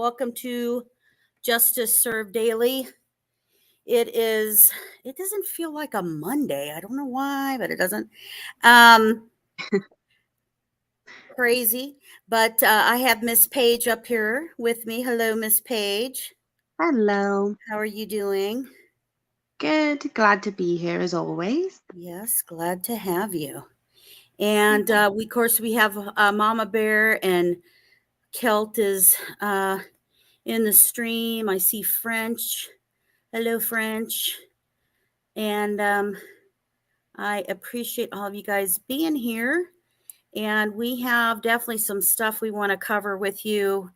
Welcome to Justice Served Daily. It doesn't feel like a Monday. I don't know why, but it doesn't. Crazy. But I have Miss Paige up here with me. Hello, Miss Paige. Hello. How are you doing? Good. Glad to be here as always. Yes, glad to have you. And of course, we have Mama Bear, and Kelt is in the stream. I see French. Hello, French. And I appreciate all of you guys being here. And we have definitely some stuff we want to cover with you.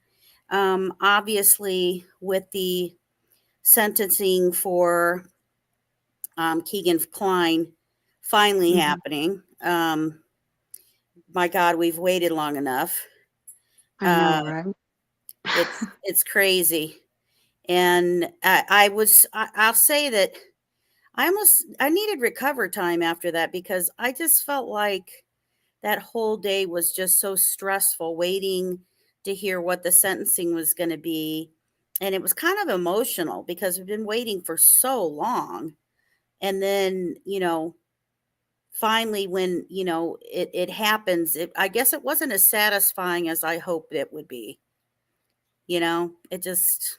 Obviously, with the sentencing for Keegan Klein finally happening. My God, we've waited long enough. I know, right? It's crazy. And I'll say that I needed recover time after that, because I just felt like that whole day was just so stressful, waiting to hear what the sentencing was going to be. And it was kind of emotional because we've been waiting for so long. And then, finally, when, it happens, I guess it wasn't as satisfying as I hoped it would be. It just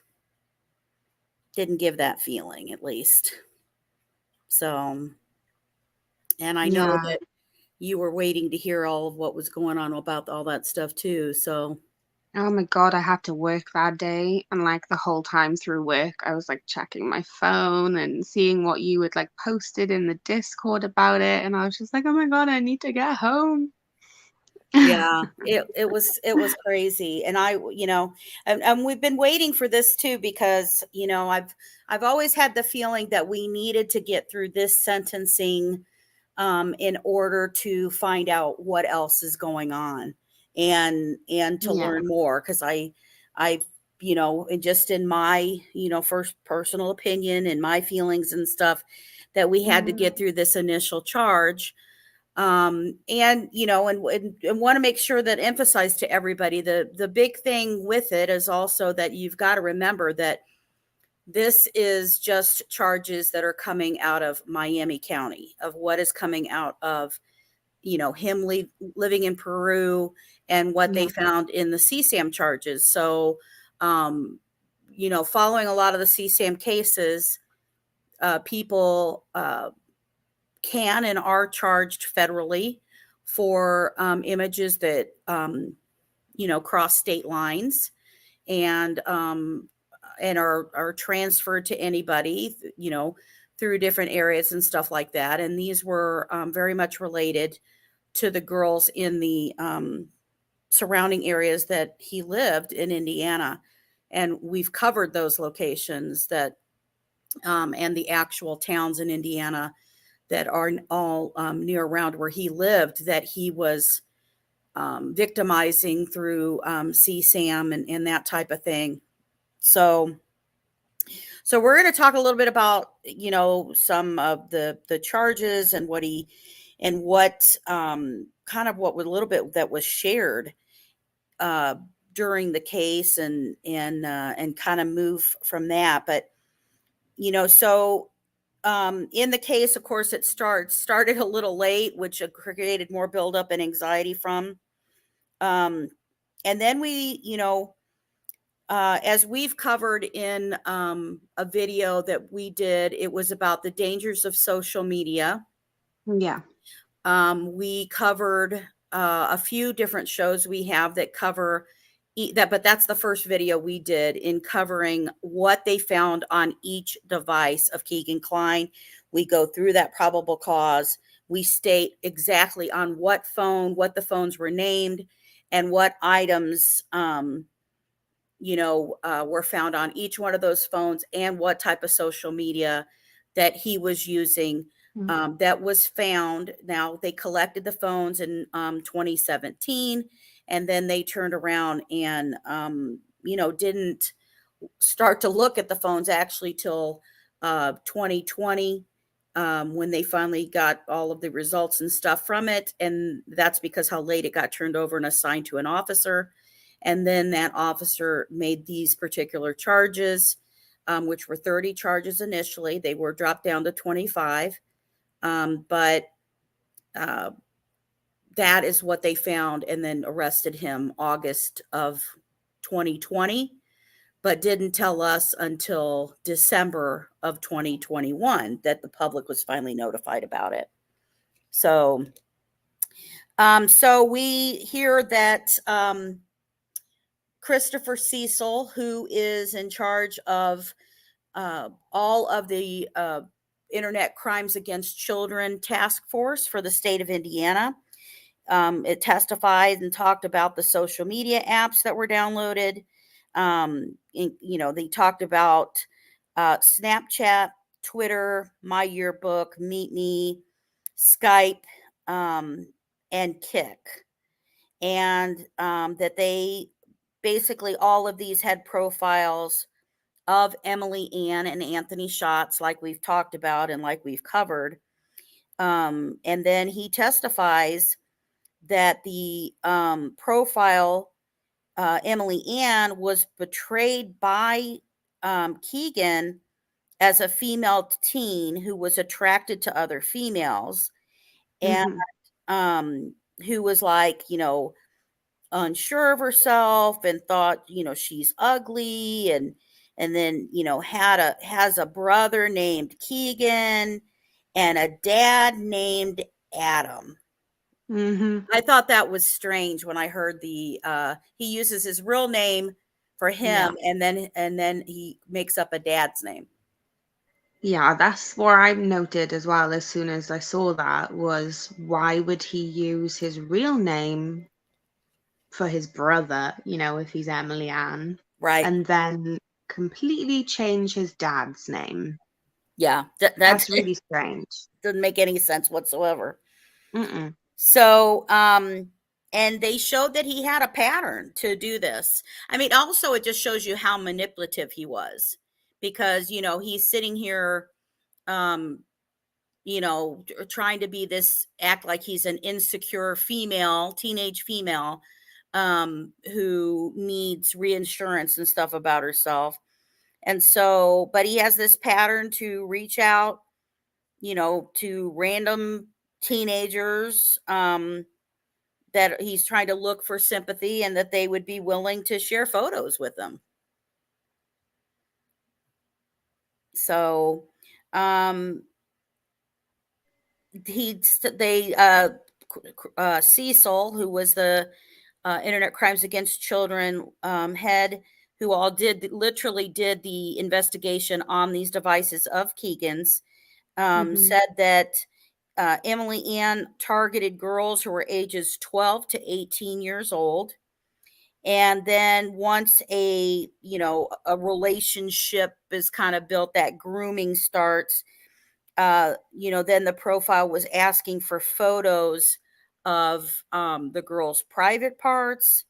didn't give that feeling, at least. So, and I know that you were waiting to hear all of what was going on about all that stuff too. So, Oh my God, I had to work that day. And like the whole time through work, I was like checking my phone and seeing what you had like posted in the Discord about it. And I was just like, oh my God, I need to get home. yeah, it was crazy. And and we've been waiting for this too, because, I've always had the feeling that we needed to get through this sentencing in order to find out what else is going on, and to Yeah. learn more. Because I and just in my, first personal opinion and my feelings and stuff, that we had to get through this initial charge. And want to make sure that emphasize to everybody, the big thing with it is also that you've got to remember that this is just charges that are coming out of Miami County, of what is coming out of, him living in Peru, and what they found in the CSAM charges. So, following a lot of the CSAM cases, people can and are charged federally for images that, cross state lines, and are transferred to anybody, through different areas and stuff like that. And these were very much related to the girls in the surrounding areas that he lived in Indiana. And we've covered those locations that and the actual towns in Indiana that are all near around where he lived, that he was victimizing through CSAM and that type of thing. So we're going to talk a little bit about, some of the charges, and what kind of what was a little bit that was shared during the case, and kind of move from that. But, so in the case, of course, it started a little late, which created more buildup and anxiety from. And then we, as we've covered in a video that we did, it was about the dangers of social media. Yeah. We covered a few different shows we have that cover that, but that's the first video we did in covering what they found on each device of Keegan Klein. We go through that probable cause. We state exactly on what phone, what the phones were named, and what items, were found on each one of those phones, and what type of social media that he was using. That was found. Now, they collected the phones in 2017, and then they turned around and, didn't start to look at the phones actually till 2020, when they finally got all of the results and stuff from it. And that's because how late it got turned over and assigned to an officer. And then that officer made these particular charges, which were 30 charges initially. They were dropped down to 25. But that is what they found, and then arrested him August of 2020, but didn't tell us until December of 2021 that the public was finally notified about it. So, so we hear that Christopher Cecil, who is in charge of all of the Internet Crimes Against Children Task Force for the state of Indiana, it testified and talked about the social media apps that were downloaded. They talked about Snapchat, Twitter, My Yearbook, Meet Me, Skype, and Kik. And that they basically, all of these had profiles of Emily Ann and Anthony Schatz, like we've talked about and like we've covered. And then he testifies that the profile, Emily Ann, was betrayed by Keegan as a female teen who was attracted to other females, and who was like, unsure of herself and thought, she's ugly, and then, has a brother named Keegan and a dad named Adam. I thought that was strange when I heard he uses his real name for him, Yeah. and then he makes up a dad's name. Yeah, that's what I noted as well as soon as I saw that, was why would he use his real name for his brother, if he's Emily Ann, Right. and then completely change his dad's name? Yeah. That's really strange. Doesn't make any sense whatsoever. Mm-mm. So, and they showed that he had a pattern to do this. I mean, also, it just shows you how manipulative he was, because, he's sitting here, trying to be act like he's an insecure teenage female, who needs reinsurance and stuff about herself. And so, but he has this pattern to reach out, to random teenagers, that he's trying to look for sympathy and that they would be willing to share photos with him. So, Cecil, who was the Internet Crimes Against Children head, who literally did the investigation on these devices of Keegan's, said that Emily Ann targeted girls who were ages 12 to 18 years old. And then once a relationship is kind of built, that grooming starts, then the profile was asking for photos of the girl's private parts,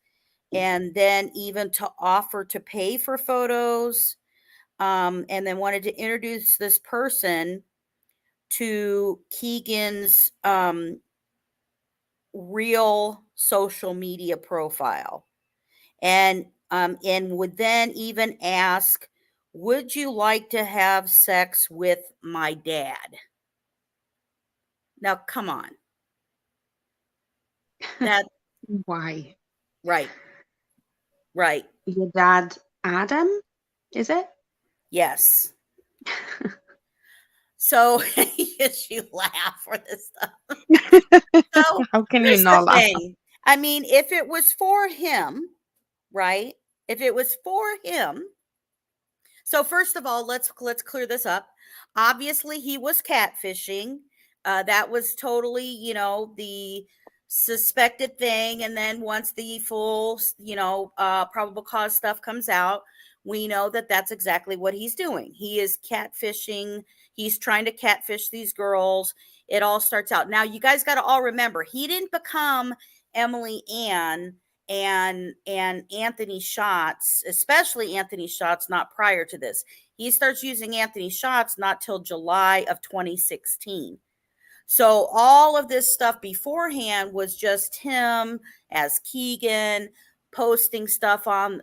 and then even to offer to pay for photos, and then wanted to introduce this person to Keegan's real social media profile, and would then even ask, would you like to have sex with my dad? Now, come on. That Why? Right. Right. Your dad, Adam, is it? Yes. So yes, you laugh for this stuff. So How can you here's not the laugh? thing. I mean, if it was for him, right? If it was for him. So first of all, let's clear this up. Obviously, he was catfishing. That was totally, the suspected thing. And then once the full, probable cause stuff comes out, we know that that's exactly what he's doing. He is catfishing. He's trying to catfish these girls. It all starts out. Now, you guys got to all remember, he didn't become Emily Ann and Anthony Schatz, especially Anthony Schatz, not prior to this. He starts using Anthony Schatz not till July of 2016. So all of this stuff beforehand was just him as Keegan posting stuff on,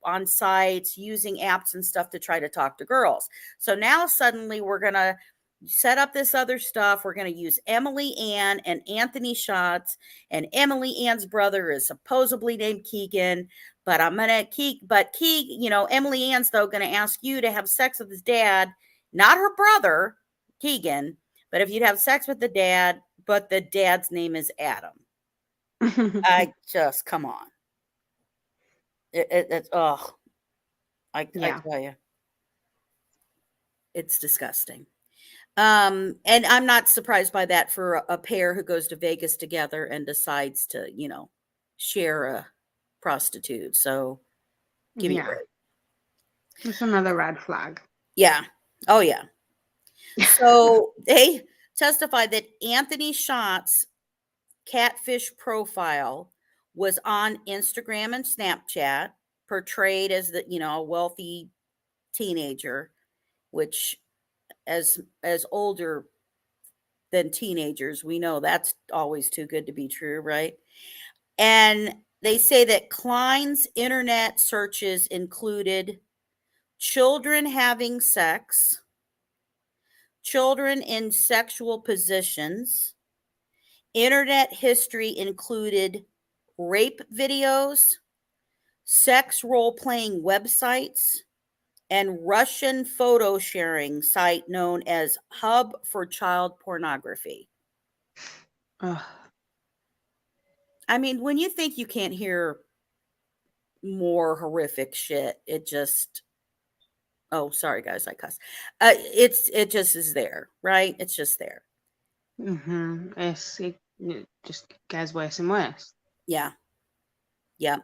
on sites, using apps and stuff to try to talk to girls. So now suddenly we're going to set up this other stuff. We're going to use Emily Ann and Anthony Schatz, and Emily Ann's brother is supposedly named Keegan, but Emily Ann's though going to ask you to have sex with his dad, not her brother, Keegan, but if you'd have sex with the dad, but the dad's name is Adam. I just, come on. It's, I tell you, it's disgusting. And I'm not surprised by that for a pair who goes to Vegas together and decides to, share a prostitute. So give me a break. It's another red flag. Yeah. Oh, yeah. So they testified that Anthony Schatz catfish profile was on Instagram and Snapchat, portrayed as the, a wealthy teenager, which as older than teenagers, we know that's always too good to be true, right? And they say that Klein's internet searches included children having sex, children in sexual positions. Internet history included rape videos, sex role-playing websites, and Russian photo sharing site known as Hub for Child Pornography. Ugh. I mean, when you think you can't hear more horrific shit, it just, oh, sorry guys, I cuss. It just is there, right? It's just there. It just gets worse and worse. Yeah. Yeah.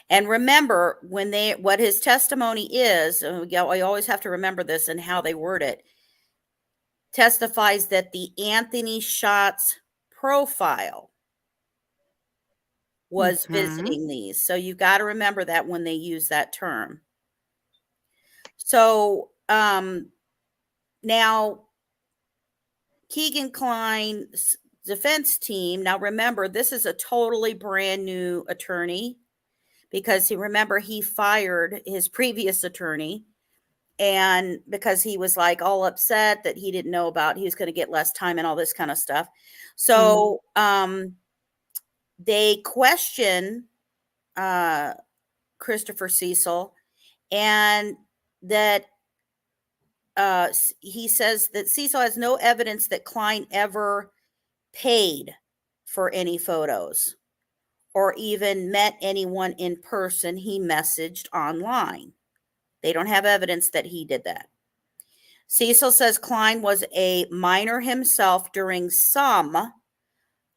And remember, what his testimony is, I always have to remember this and how they word it, testifies that the Anthony Schatz profile was visiting these. So you got to remember that when they use that term. So now Keegan Klein's defense team, now remember, this is a totally brand new attorney, because he fired his previous attorney, and because he was like all upset that he didn't know about, he was going to get less time and all this kind of stuff. So they question Christopher Cecil, and that he says that Cecil has no evidence that Klein ever paid for any photos or even met anyone in person he messaged online. They don't have evidence that he did that. Cecil says Klein was a minor himself during some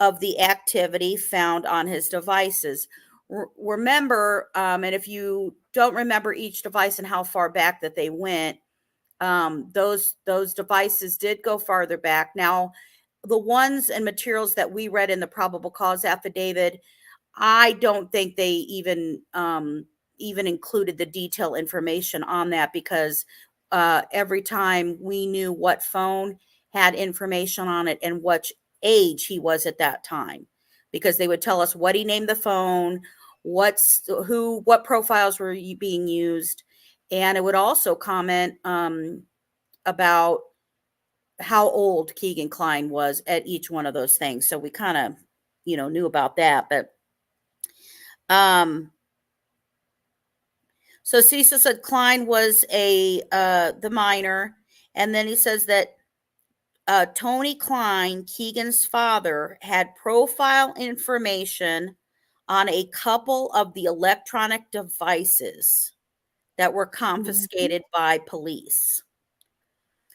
of the activity found on his devices. Remember, and if you don't remember each device and how far back that they went, those devices did go farther back. Now, the ones and materials that we read in the probable cause affidavit, I don't think they even included the detailed information on that, because every time we knew what phone had information on it and what age he was at that time, because they would tell us what he named the phone, what profiles were being used, and it would also comment about how old Keegan Klein was at each one of those things. So we kind of, knew about that, but so Cecil said Klein was the minor, and then he says that Tony Klein, Keegan's father, had profile information on a couple of the electronic devices that were confiscated by police.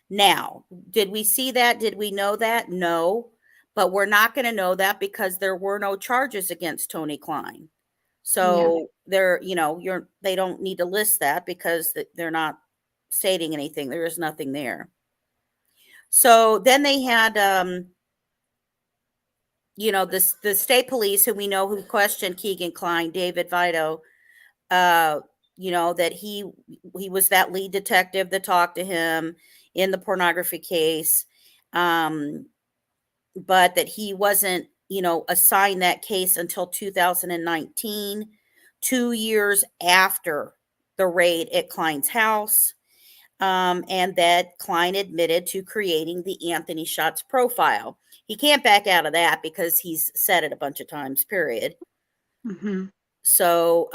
Now, did we see that? Did we know that? No, but we're not going to know that because there were no charges against Tony Klein. So they don't need to list that because they're not stating anything. There is nothing there. So then they had, the state police, who questioned Keegan Klein, David Vito, that he was that lead detective that talked to him in the pornography case, but that he wasn't assign that case until 2019, 2 years after the raid at Kline's house. And that Klein admitted to creating the Anthony Shots profile. He can't back out of that because he's said it a bunch of times, period. Mm-hmm. So,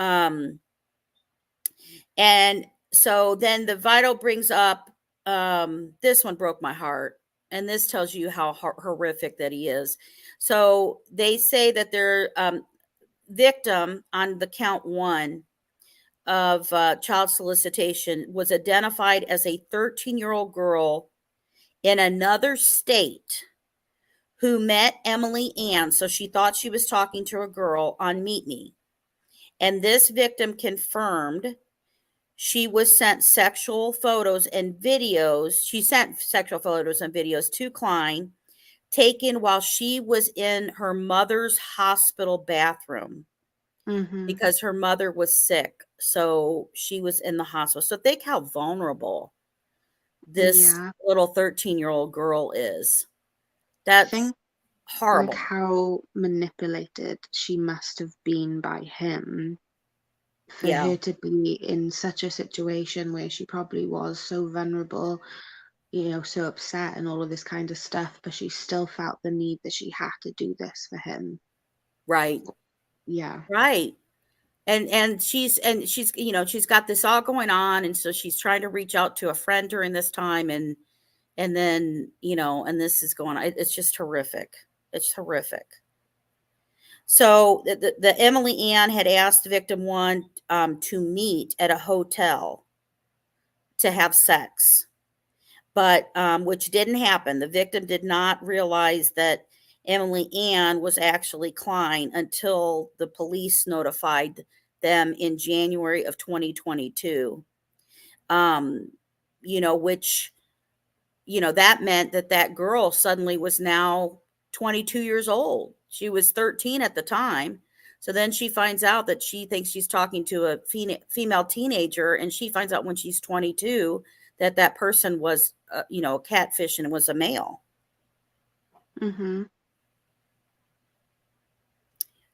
and so then the Vital brings up, this one broke my heart. And this tells you how horrific that he is. So they say that their victim on the count 1 of child solicitation was identified as a 13-year-old girl in another state who met Emily Ann. So she thought she was talking to a girl on Meet Me. And this victim confirmed she was sent sexual photos and videos. She sent sexual photos and videos to Klein, taken while she was in her mother's hospital bathroom. Mm-hmm. Because her mother was sick. So she was in the hospital. So think how vulnerable this little 13-year-old girl is. That's Think horrible. like how manipulated she must have been by him for her to be in such a situation where she probably was so vulnerable, so upset and all of this kind of stuff, but she still felt the need that she had to do this for him. Right. Yeah. Right. And she's she's got this all going on, and so she's trying to reach out to a friend during this time, and then and this is going on. It's just horrific. It's horrific. So the Emily Ann had asked victim 1 to meet at a hotel to have sex, but which didn't happen. The victim did not realize that Emily Ann was actually Klein until the police notified them in January of 2022. Which that meant that girl suddenly was now 22 years old. She was 13 at the time. So then she finds out that she thinks she's talking to a female teenager, and she finds out when she's 22 that person was, catfish, and was a male. Mm-hmm.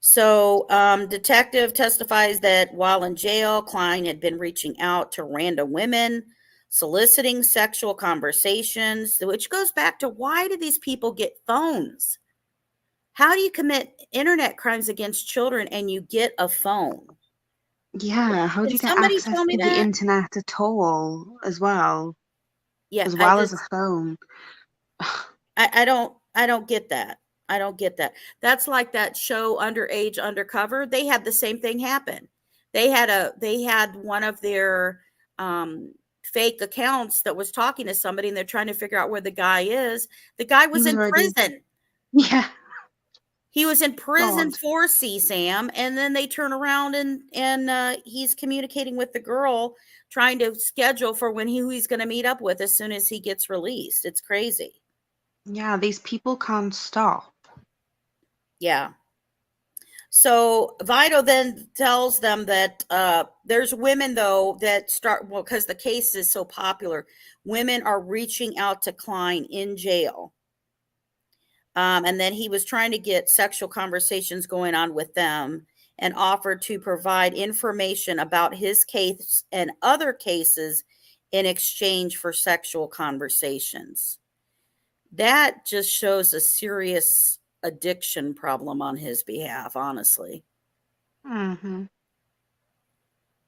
So detective testifies that while in jail, Klein had been reaching out to random women, soliciting sexual conversations, which goes back to, why do these people get phones? How do you commit internet crimes against children and you get a phone? Yeah, how do Can you get somebody access tell me to the that? internet at all, as well Yeah, as a phone? I don't get that. I don't get that. That's like that show Underage Undercover. They had the same thing happen. They had one of their fake accounts that was talking to somebody, and they're trying to figure out where the guy is. The guy was in prison. Yeah. He was in prison God. for CSAM, and then they turn around and he's communicating with the girl, trying to schedule for who he's going to meet up with as soon as he gets released. It's crazy. Yeah, these people can't stop. Yeah. So Vito then tells them that there's women, though, that start, well, because the case is so popular, women are reaching out to Klein in jail. And then he was trying to get sexual conversations going on with them, and offered to provide information about his case and other cases in exchange for sexual conversations. That just shows a serious addiction problem on his behalf, honestly. Mm-hmm.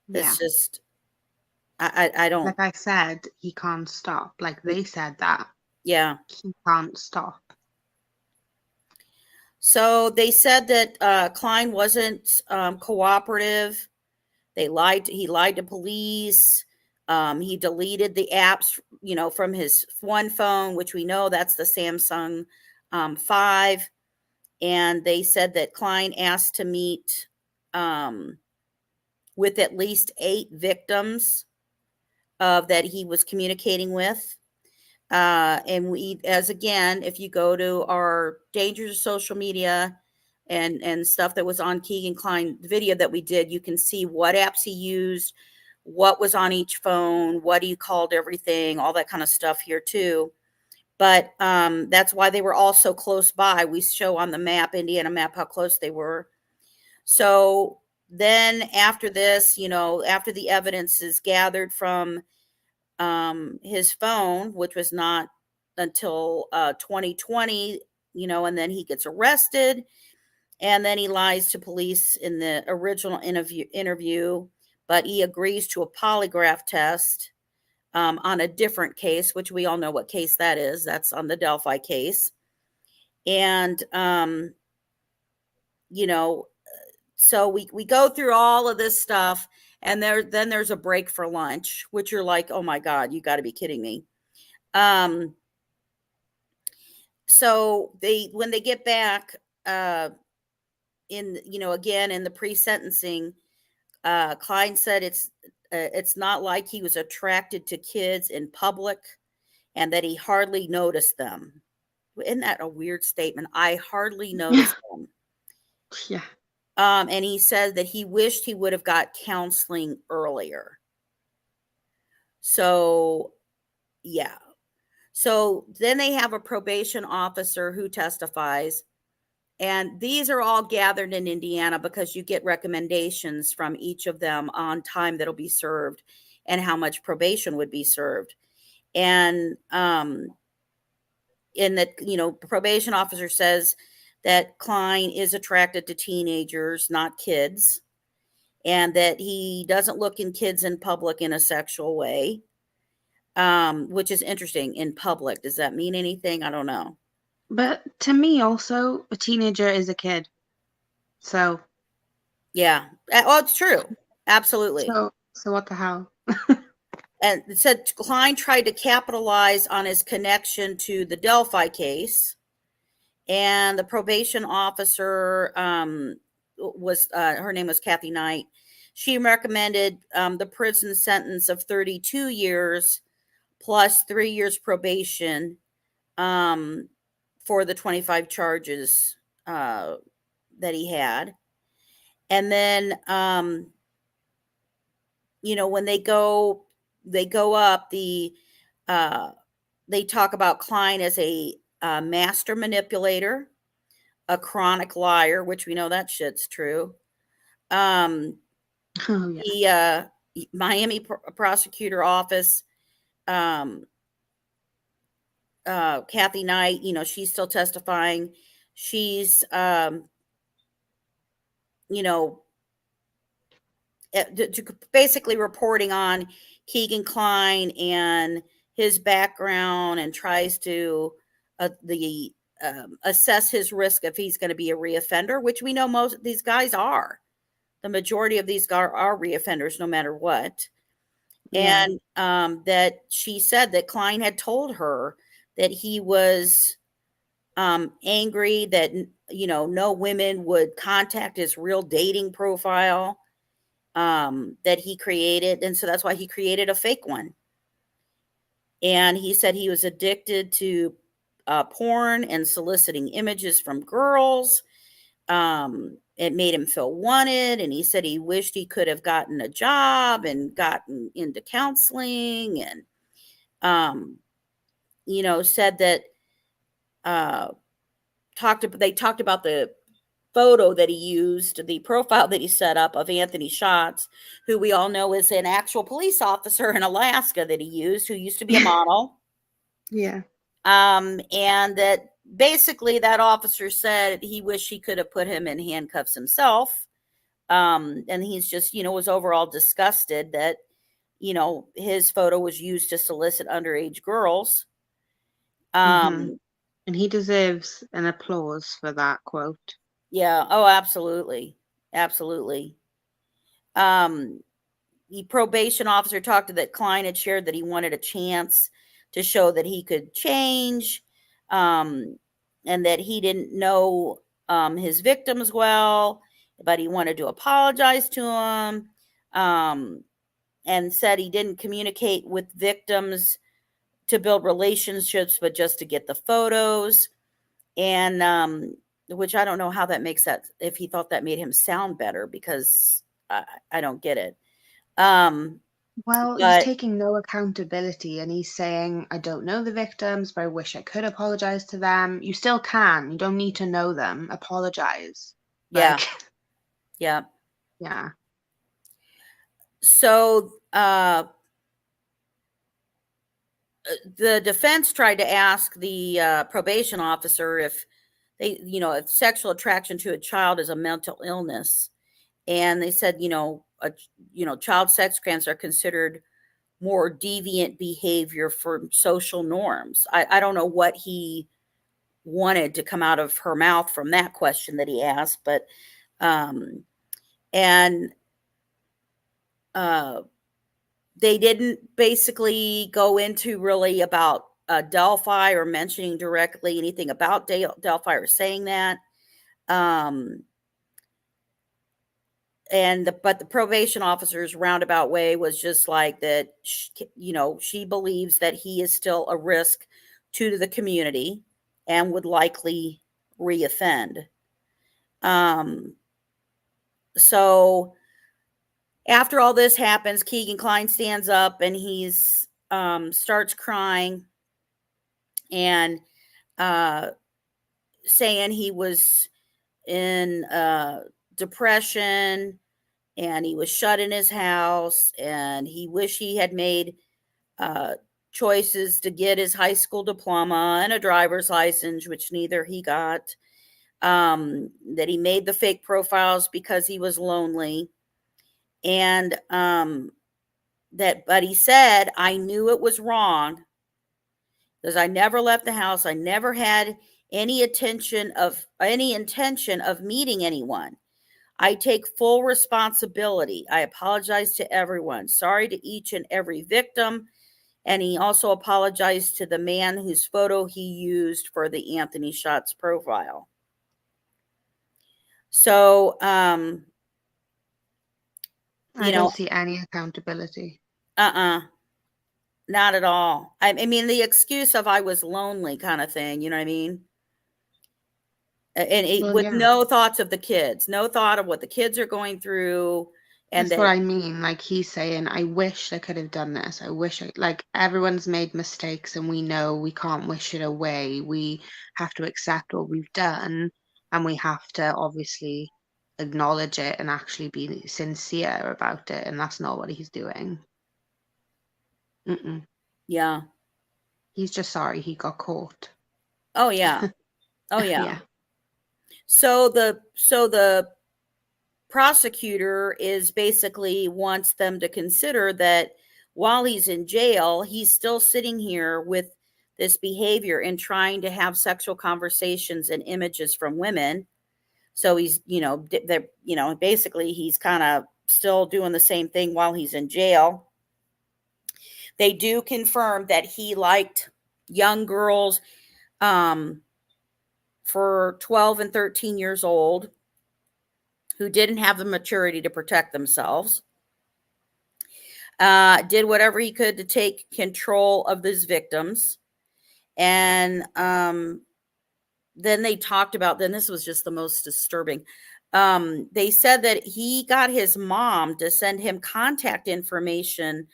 Yeah. It's just, I don't. Like I said, he can't stop. Like they said that. Yeah. He can't stop. So they said that Klein wasn't cooperative. He lied to police. He deleted the apps, from his one phone, which we know that's the Samsung 5. And they said that Klein asked to meet with at least 8 victims that he was communicating with. And again, if you go to our dangers of social media and stuff that was on Keegan Klein video that we did, you can see what apps he used, what was on each phone, what he called everything, all that kind of stuff here too. But that's why they were all so close by. We show on the map, Indiana map, how close they were. So then after this, after the evidence is gathered from his phone, which was not until 2020, and then he gets arrested, and then he lies to police in the original interview, but he agrees to a polygraph test on a different case, which we all know what case that is. That's on the Delphi case. And, so we go through all of this stuff, and then there's a break for lunch, which you're like, oh my God, you got to be kidding me. So when they get back, again, in the pre-sentencing, Klein said it's not like he was attracted to kids in public and that he hardly noticed them. Isn't that a weird statement? I hardly noticed them. Yeah. And he said that he wished he would have got counseling earlier. So, yeah. So then they have a probation officer who testifies. And these are all gathered in Indiana because you get recommendations from each of them on time that'll be served and how much probation would be served. And in that, the probation officer says that Klein is attracted to teenagers, not kids, and that he doesn't look in kids in public in a sexual way, which is interesting. In public, does that mean anything? I don't know. But to me, also, a teenager is a kid. So. Yeah. Oh, it's true. Absolutely. So what the hell? And it said Klein tried to capitalize on his connection to the Delphi case, and the probation officer was her name was Kathy Knight. She recommended the prison sentence of 32 years plus 3 years probation for the 25 charges that he had. And then, when they go up, they talk about Klein as a master manipulator, a chronic liar, which we know that shit's true. Oh, yeah. The Miami prosecutor office, Kathy Knight, she's still testifying. She's, basically reporting on Keegan Klein and his background, and tries to assess his risk if he's going to be a reoffender, which we know most of these guys are. The majority of these guys are reoffenders no matter what. Yeah. And that she said that Klein had told her that he was angry that, no women would contact his real dating profile that he created. And so that's why he created a fake one. And he said he was addicted to porn and soliciting images from girls. It made him feel wanted. And he said he wished he could have gotten a job and gotten into counseling, and, said that they talked about the photo that he used, the profile that he set up of Anthony Schatz, who we all know is an actual police officer in Alaska that he used, who used to be a model. Yeah. And that basically that officer said he wished he could have put him in handcuffs himself. And he's just, was overall disgusted that, his photo was used to solicit underage girls. And he deserves an applause for that quote. Yeah. Oh, absolutely. Absolutely. The probation officer talked to that Klein had shared that he wanted a chance to show that he could change, and that he didn't know his victims well, but he wanted to apologize to him, and said he didn't communicate with victims to build relationships, but just to get the photos. And which I don't know how that makes that, if he thought that made him sound better, because I don't get it. Well, he's But taking no accountability and he's saying, I don't know the victims, but I wish I could apologize to them. You still can. You don't need to know them. Apologize. yeah, Like, yeah. yeah. So the defense tried to ask the probation officer if they, if sexual attraction to a child is a mental illness, and they said, child sex crimes are considered more deviant behavior for social norms. I don't know what he wanted to come out of her mouth from that question that he asked, but um, and uh, they didn't basically go into really about Delphi or mentioning directly anything about Delphi or saying that. Um, but the probation officer's roundabout way was just like that. She believes that he is still a risk to the community and would likely reoffend. So after all this happens, Keegan Klein stands up and he's starts crying and saying he was in depression and he was shut in his house and he wished he had made uh, choices to get his high school diploma and a driver's license, which neither he got. That he made the fake profiles because he was lonely. And but he said, I knew it was wrong because I never left the house. I never had any intention of meeting anyone. I take full responsibility. I apologize to everyone. Sorry to each and every victim. And he also apologized to the man whose photo he used for the Anthony Shots profile. So, I don't see any accountability. Not at all. I mean, the excuse of I was lonely kind of thing, you know what I mean? And Well, with yeah. no thoughts of the kids, no thought of what the kids are going through. And That's what that, I mean. Like he's saying, I wish I could have done this. I wish like everyone's made mistakes and we know we can't wish it away. We have to accept what we've done and we have to obviously acknowledge it and actually be sincere about it. And that's not what he's doing. Mm-mm. yeah. He's just sorry he got caught. Oh, yeah. Oh, yeah. Yeah. So the prosecutor is basically wants them to consider that while he's in jail, he's still sitting here with this behavior and trying to have sexual conversations and images from women. So he's, basically he's kind of still doing the same thing while he's in jail. They do confirm that he liked young girls for 12 and 13 years old who didn't have the maturity to protect themselves. Did whatever he could to take control of these victims. And then they talked about, then this was just the most disturbing. They said that he got his mom to send him contact information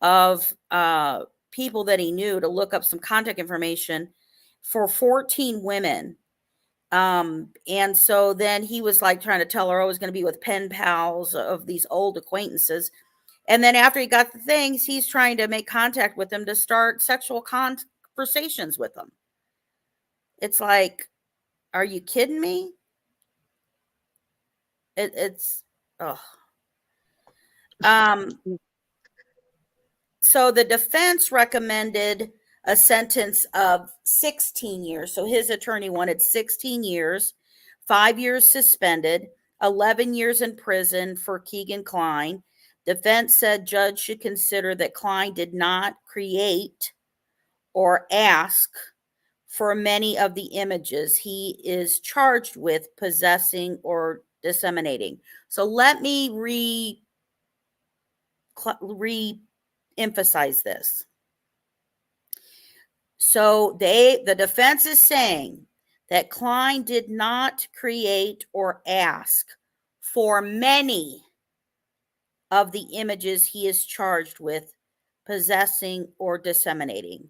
of people that he knew to look up some contact information for 14 women. And so then he was like trying to tell her I was going to be with pen pals of these old acquaintances. And then after he got the things, he's trying to make contact with them to start sexual conversations with them. It's like, are you kidding me? It's, oh. So the defense recommended a sentence of 16 years. So his attorney wanted 16 years, 5 years suspended, 11 years in prison for Keegan Klein. Defense said judge should consider that Klein did not create or ask for many of the images he is charged with possessing or disseminating. So let me re-emphasize this. So the defense is saying that Klein did not create or ask for many of the images he is charged with possessing or disseminating.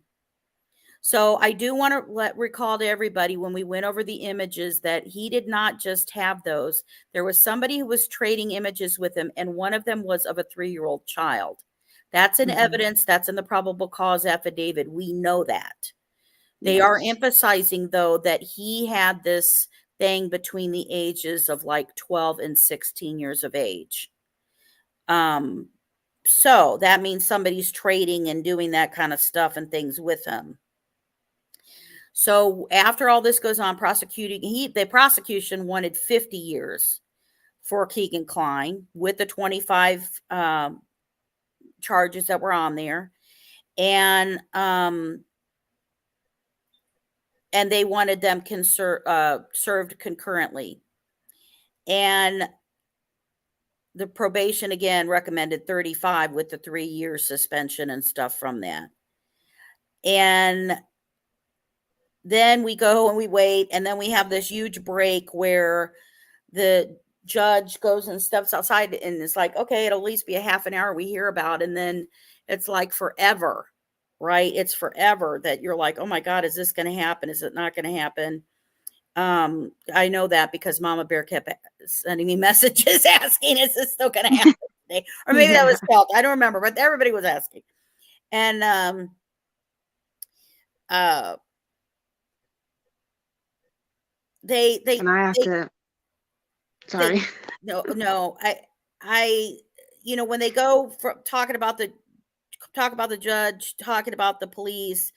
So I do want to recall to everybody when we went over the images that he did not just have those. There was somebody who was trading images with him, and one of them was of a 3-year-old child. That's in evidence. That's in the probable cause affidavit. We know that. They are emphasizing, though, that he had this thing between the ages of like 12 and 16 years of age. So that means somebody's trading and doing that kind of stuff and things with him. So after all this goes on, the prosecution wanted 50 years for Keegan Klein with the 25 charges that were on there, and they wanted them served concurrently. And the probation again recommended 35 with the 3-year suspension and stuff from that. And then we go and we wait, and then we have this huge break where the judge goes and steps outside and it's like, okay, it'll at least be a half an hour we hear about, and then it's like forever, right? It's forever that you're like, oh my God, is this going to happen? Is it not going to happen? I know that because Mama Bear kept sending me messages asking, is this still going to happen today? Or maybe that was Felt. I don't remember, but everybody was asking. And And I have to, sorry. No, I, when they go from talking about the judge, talking about the police,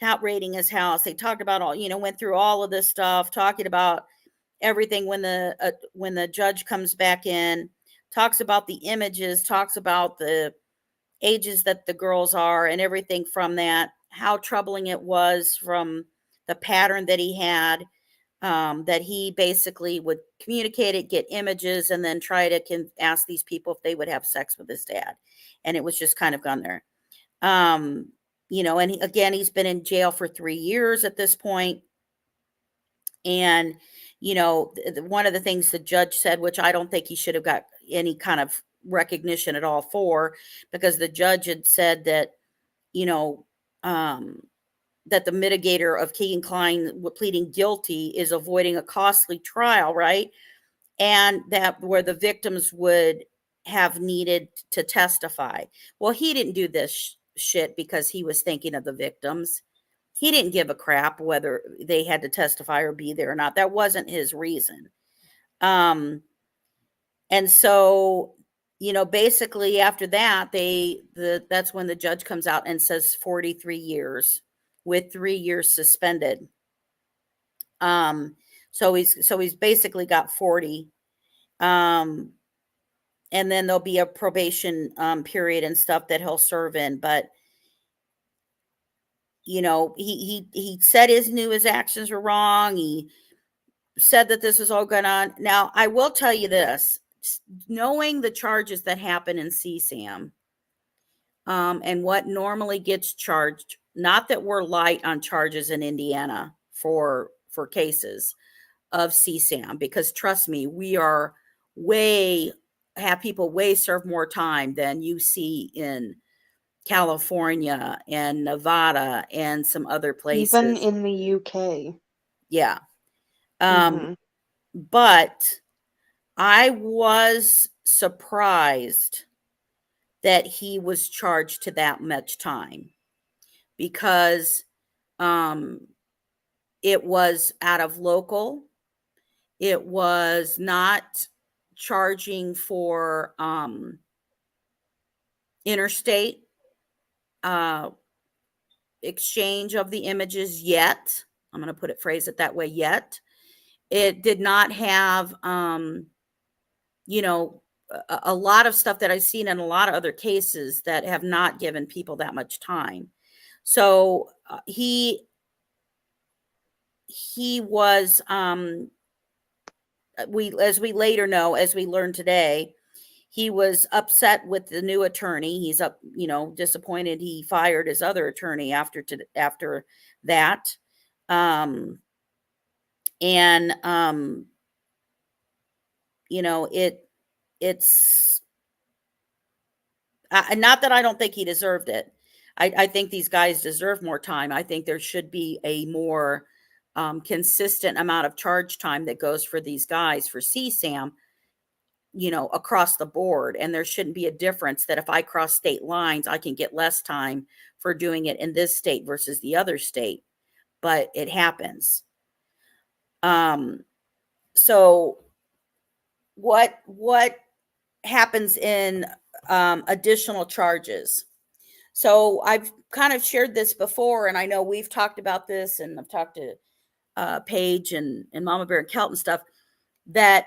tout raiding his house, they talked about all, went through all of this stuff, talking about everything when the judge comes back in, talks about the images, talks about the ages that the girls are and everything from that, how troubling it was from the pattern that he had. That he basically would communicate it, get images, and then try to ask these people if they would have sex with his dad. And it was just kind of gone there. And again, he's been in jail for 3 years at this point. And, one of the things the judge said, which I don't think he should have got any kind of recognition at all for, because the judge had said that, that the mitigator of Keegan Klein pleading guilty is avoiding a costly trial, right? And that where the victims would have needed to testify. Well, he didn't do this shit because he was thinking of the victims. He didn't give a crap whether they had to testify or be there or not. That wasn't his reason. And so, basically after that, that's when the judge comes out and says 43 years with 3 years suspended. So he's basically got 40. And then there'll be a probation period and stuff that he'll serve in. But he said his actions were wrong. He said that this was all going on. Now, I will tell you this, knowing the charges that happen in CSAM, and what normally gets charged, not that we're light on charges in Indiana for cases of CSAM, because trust me, we are have people serve more time than you see in California and Nevada and some other places. Even in the UK. Yeah. But I was surprised that he was charged to that much time, because it was out of local. It was not charging for interstate exchange of the images yet. I'm going to phrase it that way, yet. It did not have, a lot of stuff that I've seen in a lot of other cases that have not given people that much time. So he was, as we later know, as we learned today, he was upset with the new attorney. He's disappointed he fired his other attorney after that. It's Not that I don't think he deserved it. I think these guys deserve more time. I think there should be a more consistent amount of charge time that goes for these guys for CSAM, across the board. And there shouldn't be a difference that if I cross state lines, I can get less time for doing it in this state versus the other state. But it happens. So what happens in additional charges? So I've kind of shared this before, and I know we've talked about this, and I've talked to Paige and Mama Bear and Kelton stuff, that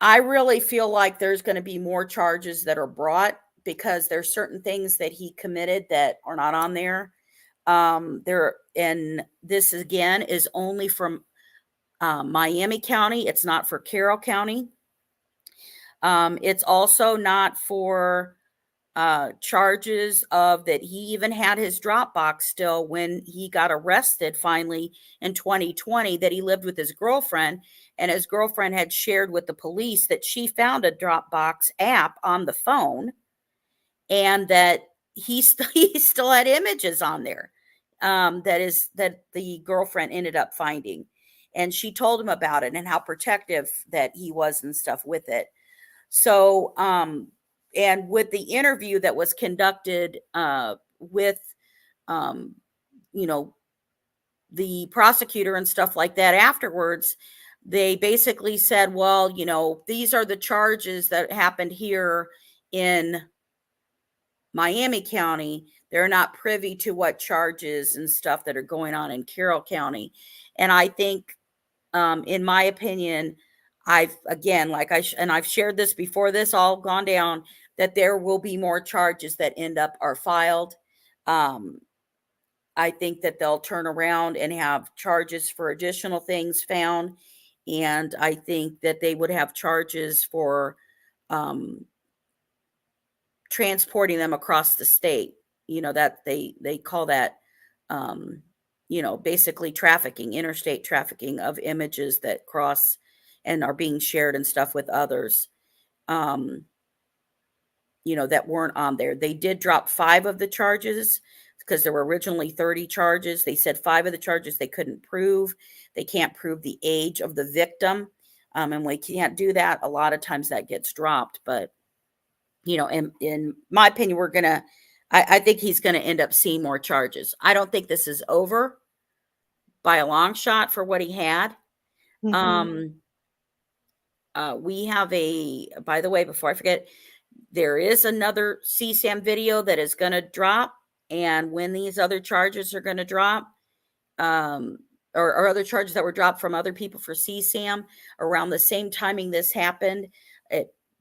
I really feel like there's going to be more charges that are brought because there's certain things that he committed that are not on there. And this again is only from Miami County. It's not for Carroll County. It's also not for charges of that he even had his Dropbox still when he got arrested finally in 2020, that he lived with his girlfriend, and his girlfriend had shared with the police that she found a Dropbox app on the phone, and that he still had images on there, that the girlfriend ended up finding. And she told him about it and how protective that he was and stuff with it. So, and with the interview that was conducted with, the prosecutor and stuff like that afterwards, they basically said, well, these are the charges that happened here in Miami County. They're not privy to what charges and stuff that are going on in Carroll County. And I think, in my opinion, I've shared this before this all gone down, that there will be more charges that are filed. I think that they'll turn around and have charges for additional things found. And I think that they would have charges for transporting them across the state, that they call that, basically trafficking, interstate trafficking of images that cross and are being shared and stuff with others, that weren't on there. They did drop 5 of the charges because there were originally 30 charges. They said 5 of the charges they couldn't prove. They can't prove the age of the victim. And we can't do that. A lot of times that gets dropped. But, in my opinion, I think he's going to end up seeing more charges. I don't think this is over by a long shot for what he had. Mhm. We have by the way, before I forget, there is another CSAM video that is going to drop. And when these other charges are going to drop, or other charges that were dropped from other people for CSAM around the same timing this happened,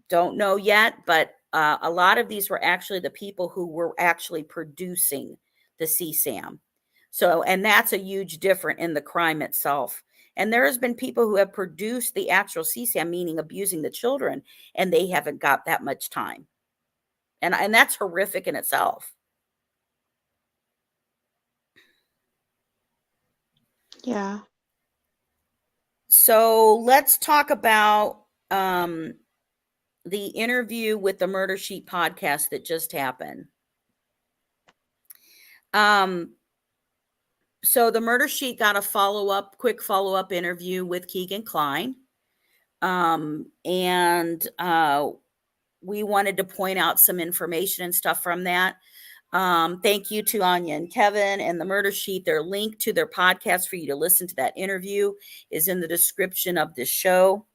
don't know yet, but a lot of these were actually the people who were actually producing the CSAM. So, and that's a huge difference in the crime itself. And there has been people who have produced the actual CSAM, meaning abusing the children, and they haven't got that much time. And that's horrific in itself. Yeah. So let's talk about the interview with the Murder Sheet podcast that just happened. So the Murder Sheet got a quick follow-up interview with Keegan Klein. And we wanted to point out some information and stuff from that. Thank you to Anya and Kevin and the Murder Sheet. Their link to their podcast for you to listen to that interview is in the description of this show.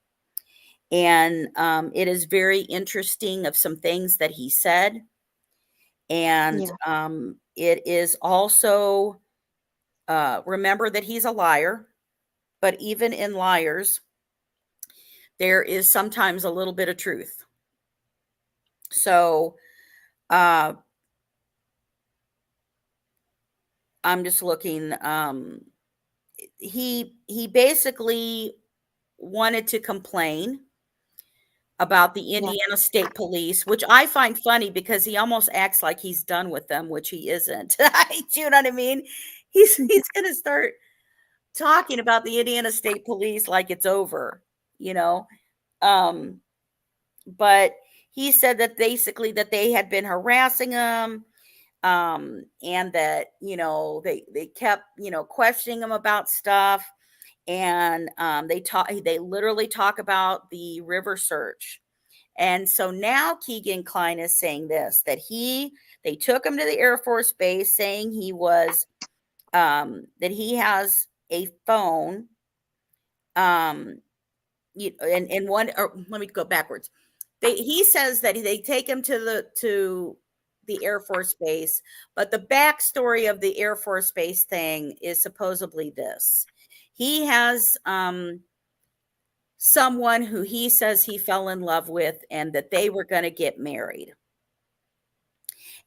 And it is very interesting of some things that he said. And it is also, remember that he's a liar, but even in liars, there is sometimes a little bit of truth. So I'm just looking. He basically wanted to complain about the Indiana State Police, which I find funny because he almost acts like he's done with them, which he isn't. Do you know what I mean? He's going to start talking about the Indiana State Police like it's over, But he said that basically that they had been harassing him, and that, they kept, questioning him about stuff. And they literally talk about the river search. And so now Keegan Klein is saying this, that they took him to the Air Force Base, saying that he has a phone. And one, or let me go backwards. He says that they take him to the Air Force Base, but the backstory of the Air Force Base thing is supposedly this: he has someone who he says he fell in love with, and that they were going to get married.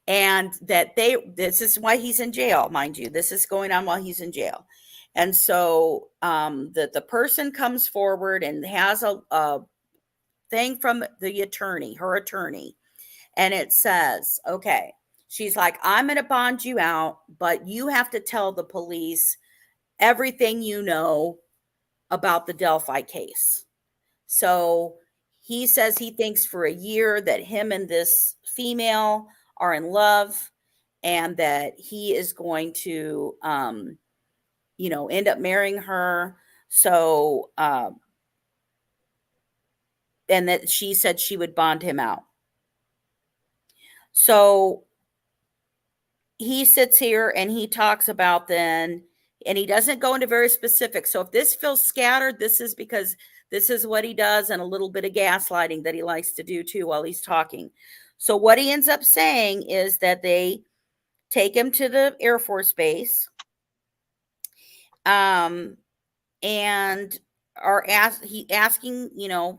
And that this is why he's in jail, mind you. This is going on while he's in jail. And so the person comes forward and has a thing from her attorney, and it says, okay, she's like, I'm going to bond you out, but you have to tell the police everything you know about the Delphi case. So he says he thinks for a year that him and this female are in love, and that he is going to, end up marrying her. So, and that she said she would bond him out. So he sits here and he talks about then, and he doesn't go into very specific. So if this feels scattered, this is because this is what he does, and a little bit of gaslighting that he likes to do too while he's talking. So what he ends up saying is that they take him to the Air Force Base, and are asking,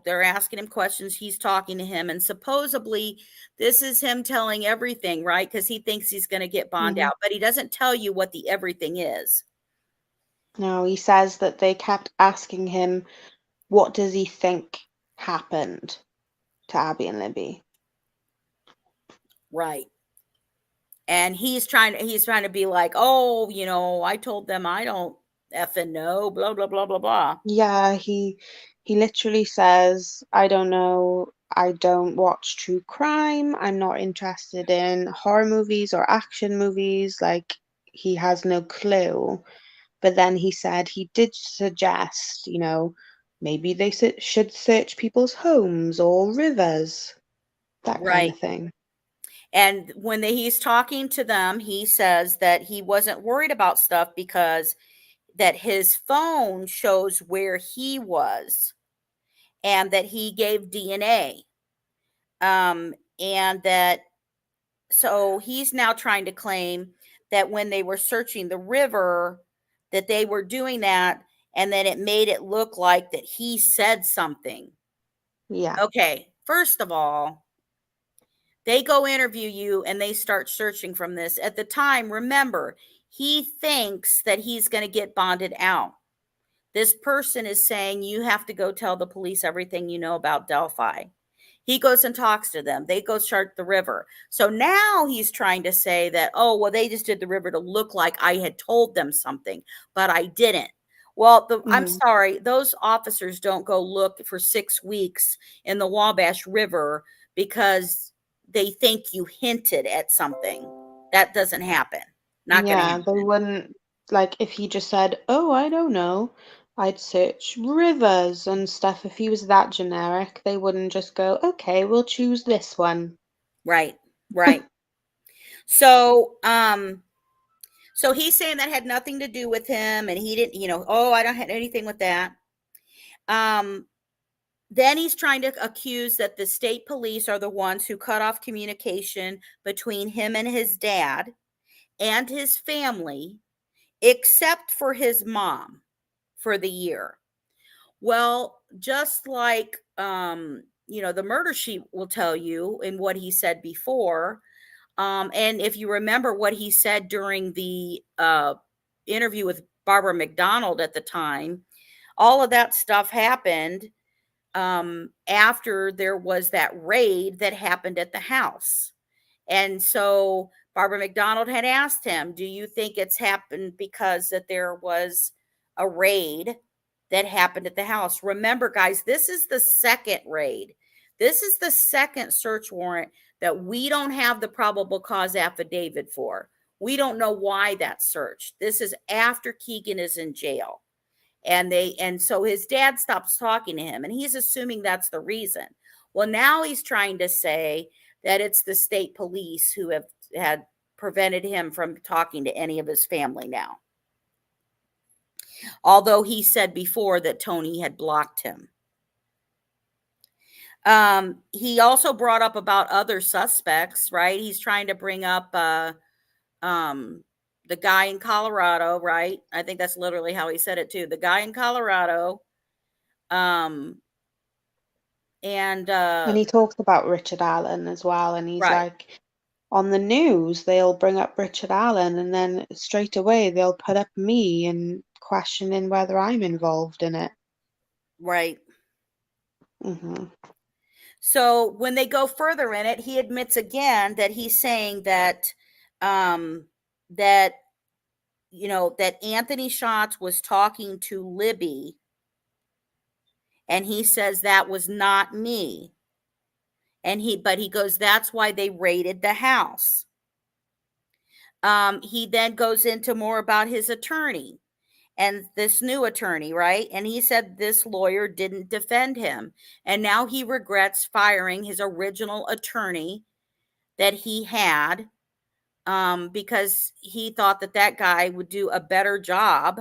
they're asking him questions. He's talking to him, and supposedly this is him telling everything, right? Because he thinks he's going to get bond out, but he doesn't tell you what the everything is. No, he says that they kept asking him, what does he think happened to Abby and Libby? Right. And he's trying to be like, oh, I told them I don't effing know, blah, blah, blah, blah, blah. Yeah, he literally says, I don't know, I don't watch true crime, I'm not interested in horror movies or action movies, like he has no clue. But then he said he did suggest, maybe they should search people's homes or rivers, that kind Right. of thing. And when he's talking to them, he says that he wasn't worried about stuff because that his phone shows where he was, and that he gave DNA. And that, so he's now trying to claim that when they were searching the river, that they were doing that, and then it made it look like that he said something. Yeah. Okay, first of all, they go interview you and they start searching from this. At the time, remember, he thinks that he's going to get bonded out. This person is saying, you have to go tell the police everything you know about Delphi. He goes and talks to them. They go chart the river. So now he's trying to say that, oh, well, they just did the river to look like I had told them something, but I didn't. Well, I'm sorry, those officers don't go look for 6 weeks in the Wabash River because they think you hinted at something. That doesn't happen. Not going to Yeah, they happen. wouldn't, like, if he just said, oh, I don't know, I'd search rivers and stuff. If he was that generic, they wouldn't just go, okay, we'll choose this one. Right, right. So, so he's saying that had nothing to do with him, and he didn't, oh, I don't have anything with that. Then he's trying to accuse that the state police are the ones who cut off communication between him and his dad and his family, except for his mom for the year. Well, just like, the murder sheet will tell you in what he said before. And if you remember what he said during the interview with Barbara McDonald at the time, all of that stuff happened after there was that raid that happened at the house. And so Barbara McDonald had asked him, do you think it's happened because that there was a raid that happened at the house? Remember, guys, this is the second raid. This is the second search warrant that we don't have the probable cause affidavit for. We don't know why that's searched. This is after Keegan is in jail. And so his dad stops talking to him, and he's assuming that's the reason. Well, now he's trying to say that it's the state police who had prevented him from talking to any of his family now. Although he said before that Tony had blocked him. He also brought up about other suspects, right? He's trying to bring up the guy in Colorado, right? I think that's literally how he said it too. The guy in Colorado. And he talks about Richard Allen as well, and he's right. like, on the news, they'll bring up Richard Allen, and then straight away they'll put up me and questioning whether I'm involved in it. Right. Mm-hmm. So when they go further in it, he admits again that he's saying that that Anthony Schatz was talking to Libby, and he says that was not me. But he goes, that's why they raided the house. He then goes into more about his attorney and this new attorney, right? And he said this lawyer didn't defend him. And now he regrets firing his original attorney that he had, because he thought that guy would do a better job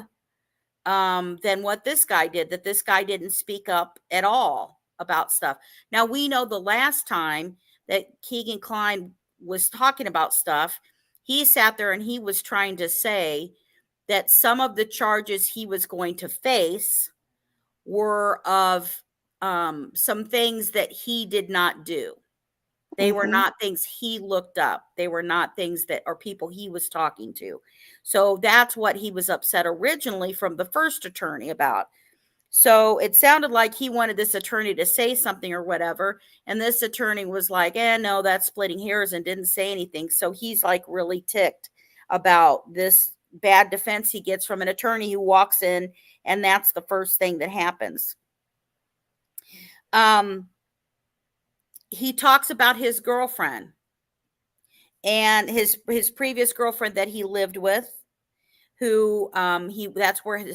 than what this guy did, that this guy didn't speak up at all about stuff. Now, we know the last time that Keegan Klein was talking about stuff, he sat there and he was trying to say that some of the charges he was going to face were of some things that he did not do. They were not things he looked up. They were not things that are people he was talking to. So that's what he was upset originally from the first attorney about. So it sounded like he wanted this attorney to say something or whatever. And this attorney was like, no, that's splitting hairs, and didn't say anything. So he's like really ticked about this bad defense he gets from an attorney who walks in, and that's the first thing that happens. He talks about his girlfriend and his previous girlfriend that he lived with, who that's where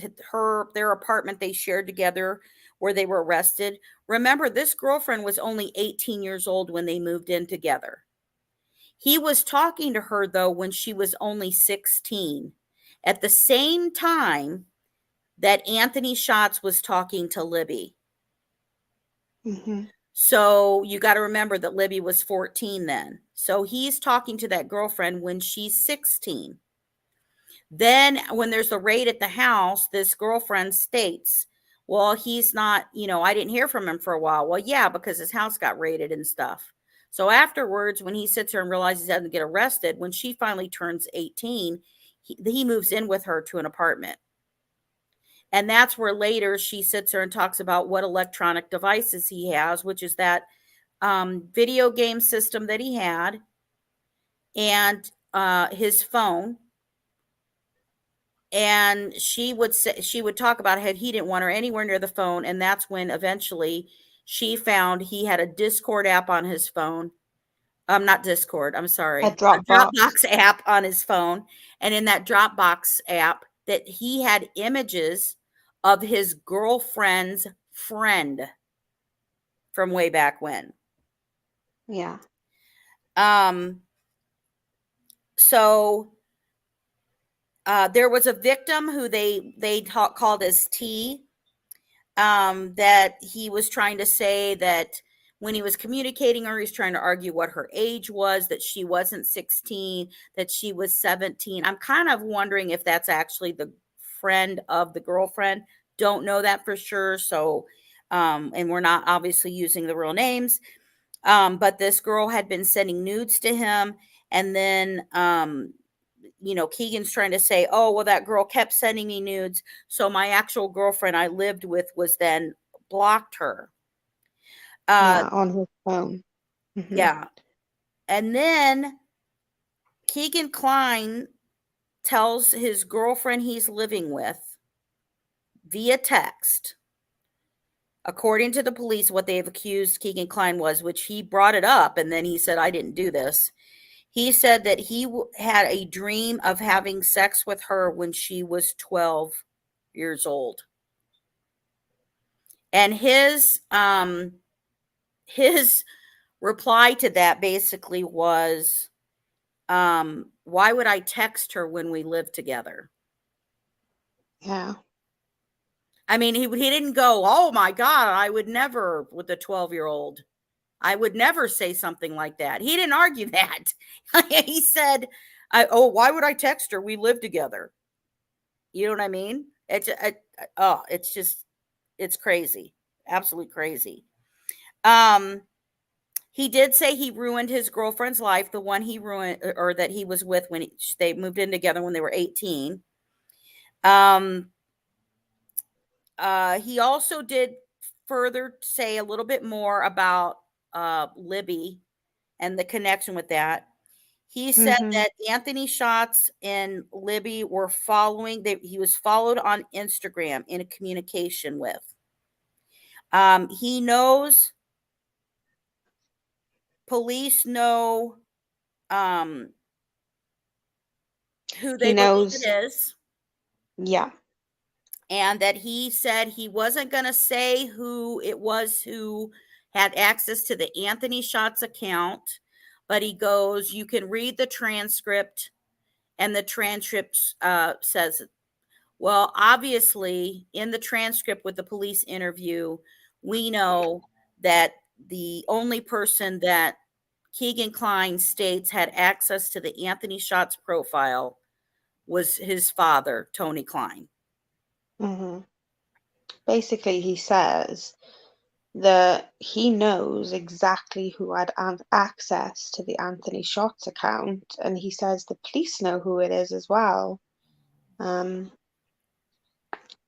their apartment they shared together, where they were arrested. Remember, this girlfriend was only 18 years old when they moved in together. He was talking to her though when she was only 16, at the same time that Anthony Schatz was talking to Libby. Mm-hmm. So you got to remember that Libby was 14 then. So he's talking to that girlfriend when she's 16. Then when there's a raid at the house, this girlfriend states, well, he's not, I didn't hear from him for a while. Well, yeah, because his house got raided and stuff. So afterwards, when he sits there and realizes he doesn't get arrested, when she finally turns 18, he moves in with her to an apartment. And that's where later she sits there and talks about what electronic devices he has, which is that video game system that he had, and his phone. And she would talk about how he didn't want her anywhere near the phone. And that's when eventually she found he had a Discord app on his phone. Not Discord, I'm sorry. A Dropbox app on his phone. And in that Dropbox app, that he had images of his girlfriend's friend from way back when. Yeah. So there was a victim who they called as T, that he was trying to say that when he was communicating her, he's trying to argue what her age was, that she wasn't 16, that she was 17. I'm kind of wondering if that's actually the friend of the girlfriend. Don't know that for sure. So, and we're not obviously using the real names. But this girl had been sending nudes to him. And then, Keegan's trying to say, oh, well, that girl kept sending me nudes. So my actual girlfriend I lived with was then blocked her. On his phone. Mm-hmm. Yeah. And then Keegan Klein tells his girlfriend he's living with via text, according to the police, what they have accused Keegan Klein was, which he brought it up, and then he said, I didn't do this. He said that he had a dream of having sex with her when she was 12 years old. And his reply to that basically was, why would I text her when we live together? Yeah. I mean, he didn't go, oh my God, I would never, with a 12-year-old, I would never say something like that. He didn't argue that. He said, oh, why would I text her? We live together. You know what I mean? It's just, it's crazy. Absolutely crazy. He did say he ruined his girlfriend's life, the one he ruined, or that he was with when they moved in together when they were 18. He also did further say a little bit more about Libby and the connection with that. He said that Anthony Schatz and Libby were following, he was followed on Instagram in a communication with. He knows, police know who they He believe knows. it is. Yeah. And that he said he wasn't going to say who it was who had access to the Anthony Schatz account, but he goes, you can read the transcript, and the transcript says, well, obviously, in the transcript with the police interview, we know that the only person that Keegan Klein states had access to the Anthony Schatz profile was his father, Tony Klein. Basically, he says that he knows exactly who had access to the Anthony Schatz account, and he says the police know who it is as well.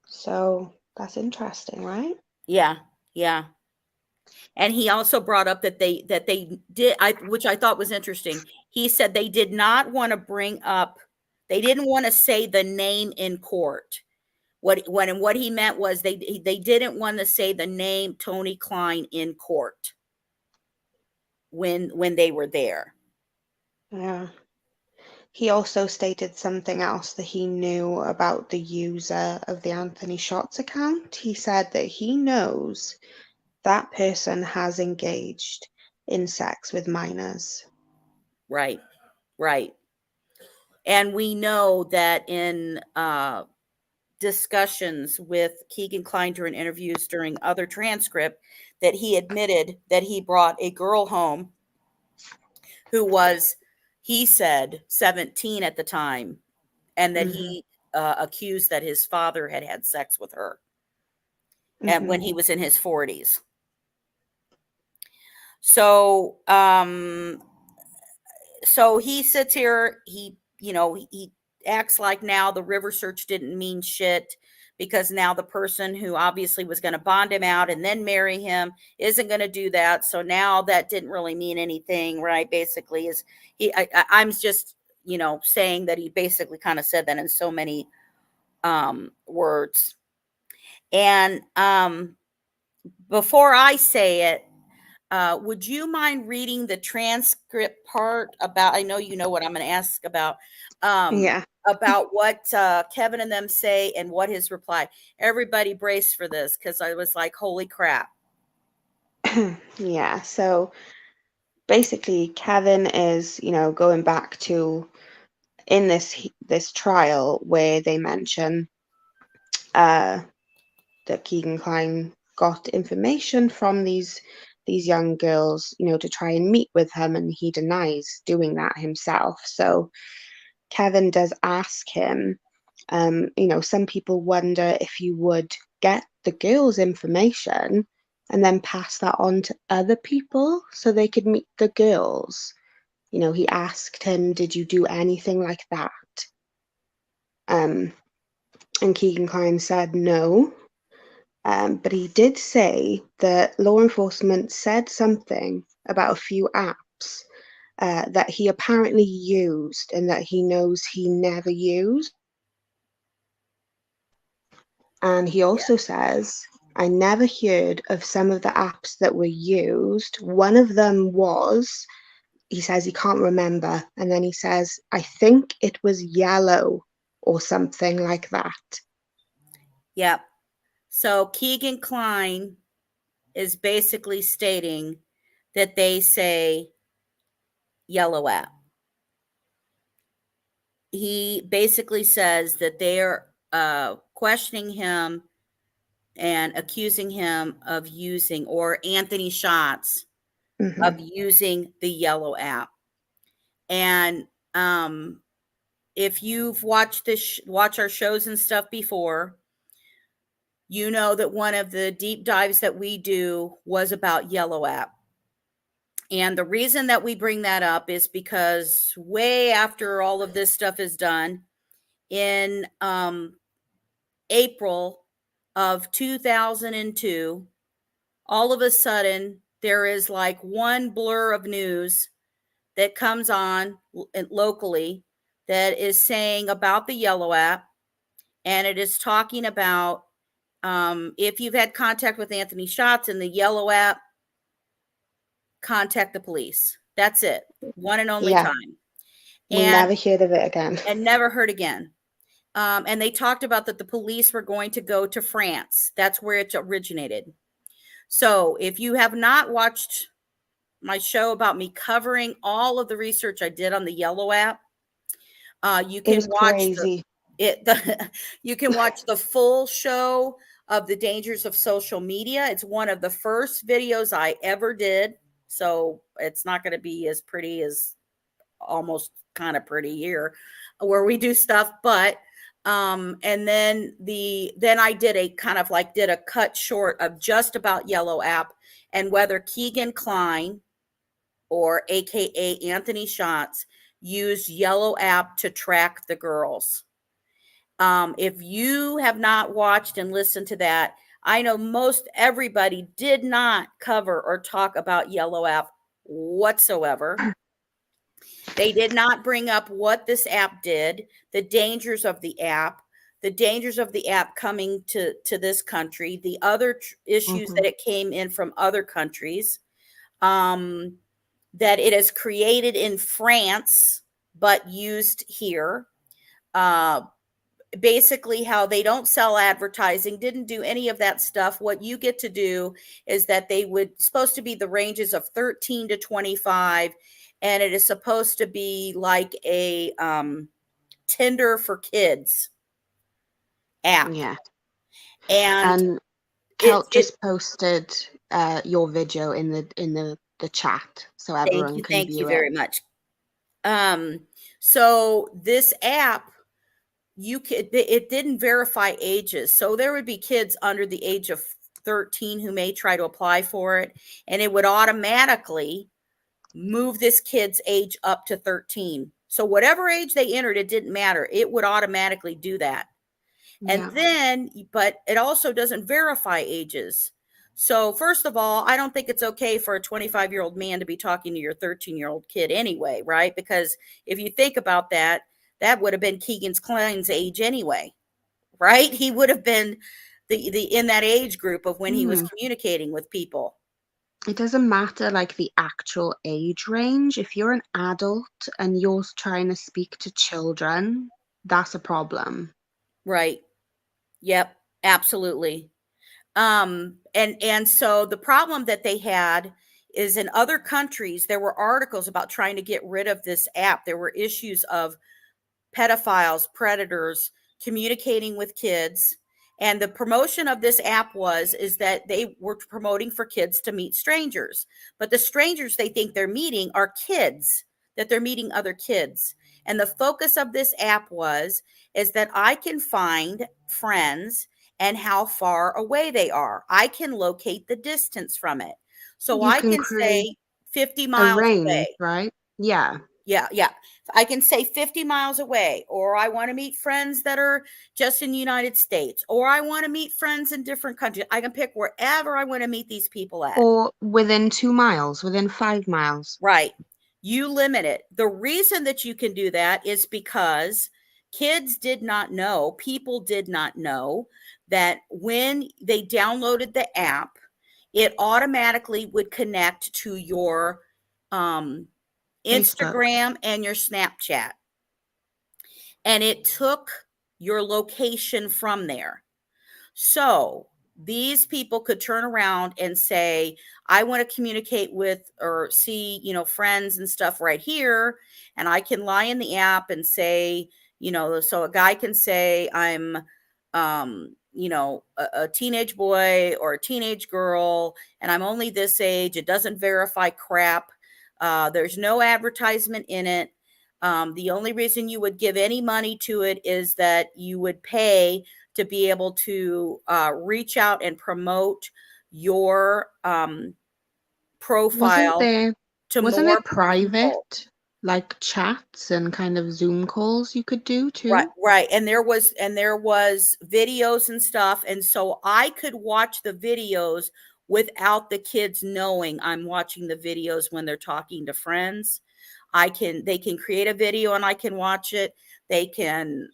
So that's interesting, right? Yeah, yeah. And he also brought up that they did, which I thought was interesting. He said they did not want to bring up, they didn't want to say the name in court. What he meant was they didn't want to say the name Tony Klein in court when they were there. Yeah. He also stated something else that he knew about the user of the Anthony Schatz account. He said that he knows that person has engaged in sex with minors. Right, right. And we know that in discussions with Keegan Klein during interviews during other transcript, that he admitted that he brought a girl home who was, he said, 17 at the time, and that he accused that his father had had sex with her, and when he was in his 40s. So, so he sits here, he acts like now the river search didn't mean shit, because now the person who obviously was going to bond him out and then marry him isn't going to do that. So now that didn't really mean anything, right? Basically, is I'm just, saying that he basically kind of said that in so many words. And before I say it, would you mind reading the transcript part about, I know you know what I'm going to ask about, Yeah. about what Kevin and them say and what his reply. Everybody brace for this, because I was like, holy crap. Yeah. So basically, Kevin is, going back to in this trial where they mention that Keegan Klein got information from these young girls, to try and meet with him, and he denies doing that himself. So Kevin does ask him, some people wonder if you would get the girls' information and then pass that on to other people so they could meet the girls. He asked him, did you do anything like that? And Keegan Klein said no. But he did say that law enforcement said something about a few apps that he apparently used and that he knows he never used. And he also says I never heard of some of the apps that were used. One of them was, he says he can't remember, and then he says, I think it was Yellow or something like that. Yep. So Keegan Klein is basically stating that they say Yellow app. He basically says that they are questioning him and accusing him of using, or Anthony Shots, of using the Yellow app. And if you've watched watch our shows and stuff before, you know that one of the deep dives that we do was about Yellow app. And the reason that we bring that up is because way after all of this stuff is done, in April of 2002, all of a sudden there is like one blur of news that comes on locally that is saying about the Yellow app, and it is talking about if you've had contact with Anthony Shots in the Yellow app, contact the police. That's it. One and only time. We never heard of it again. And never heard again. And they talked about that the police were going to go to France. That's where it originated. So if you have not watched my show about me covering all of the research I did on the Yellow app, you can watch you can watch the full show of the dangers of social media. It's one of the first videos I ever did. So it's not going to be as pretty as almost kind of pretty here where we do stuff. But and then I did a kind of like did a cut short of just about Yellow app and whether Keegan Klein, or AKA Anthony Shots, used Yellow app to track the girls. If you have not watched and listened to that, I know most everybody did not cover or talk about Yellow app whatsoever. They did not bring up what this app did, the dangers of the app coming to this country, the other issues that it came in from other countries, that it is created in France but used here. Basically how they don't sell advertising, didn't do any of that stuff. What you get to do is that they would supposed to be the ranges of 13 to 25, and it is supposed to be like a Tinder for kids app. Yeah. And Kelt just posted your video in the chat so everyone can view it. Thank you very much. So this app, it didn't verify ages. So there would be kids under the age of 13 who may try to apply for it, and it would automatically move this kid's age up to 13. So whatever age they entered, it didn't matter. It would automatically do that. And then, but it also doesn't verify ages. So first of all, I don't think it's okay for a 25-year-old man to be talking to your 13-year-old kid anyway, right? Because if you think about that, that would have been Keegan Klein's age anyway, right? He would have been in that age group of when he was communicating with people. It doesn't matter like the actual age range. If you're an adult and you're trying to speak to children, that's a problem. Right. Yep, absolutely. And so the problem that they had is in other countries, there were articles about trying to get rid of this app. There were issues of pedophiles, predators communicating with kids. And the promotion of this app is that they were promoting for kids to meet strangers. But the strangers they think they're meeting are kids, that they're meeting other kids. And the focus of this app is that I can find friends and how far away they are. I can locate the distance from it. So I can say 50 miles away. Right? Yeah. Yeah. I can say 50 miles away, or I want to meet friends that are just in the United States, or I want to meet friends in different countries. I can pick wherever I want to meet these people at. Or within 2 miles, within 5 miles. Right. You limit it. The reason that you can do that is because kids did not know, people did not know that when they downloaded the app, it automatically would connect to your Facebook. Instagram and your Snapchat. And it took your location from there. So these people could turn around and say, I want to communicate with or see, friends and stuff right here. And I can lie in the app and say, so a guy can say, I'm, a teenage boy or a teenage girl, and I'm only this age. It doesn't verify crap. There's no advertisement in it. The only reason you would give any money to it is that you would pay to be able to reach out and promote your Wasn't profile there, to wasn't more it people. private, like chats and kind of Zoom calls you could do Right, too? right. And there was videos and stuff. And so I could watch the videos without the kids knowing I'm watching the videos when they're talking to friends. They can create a video and I can watch it. They can,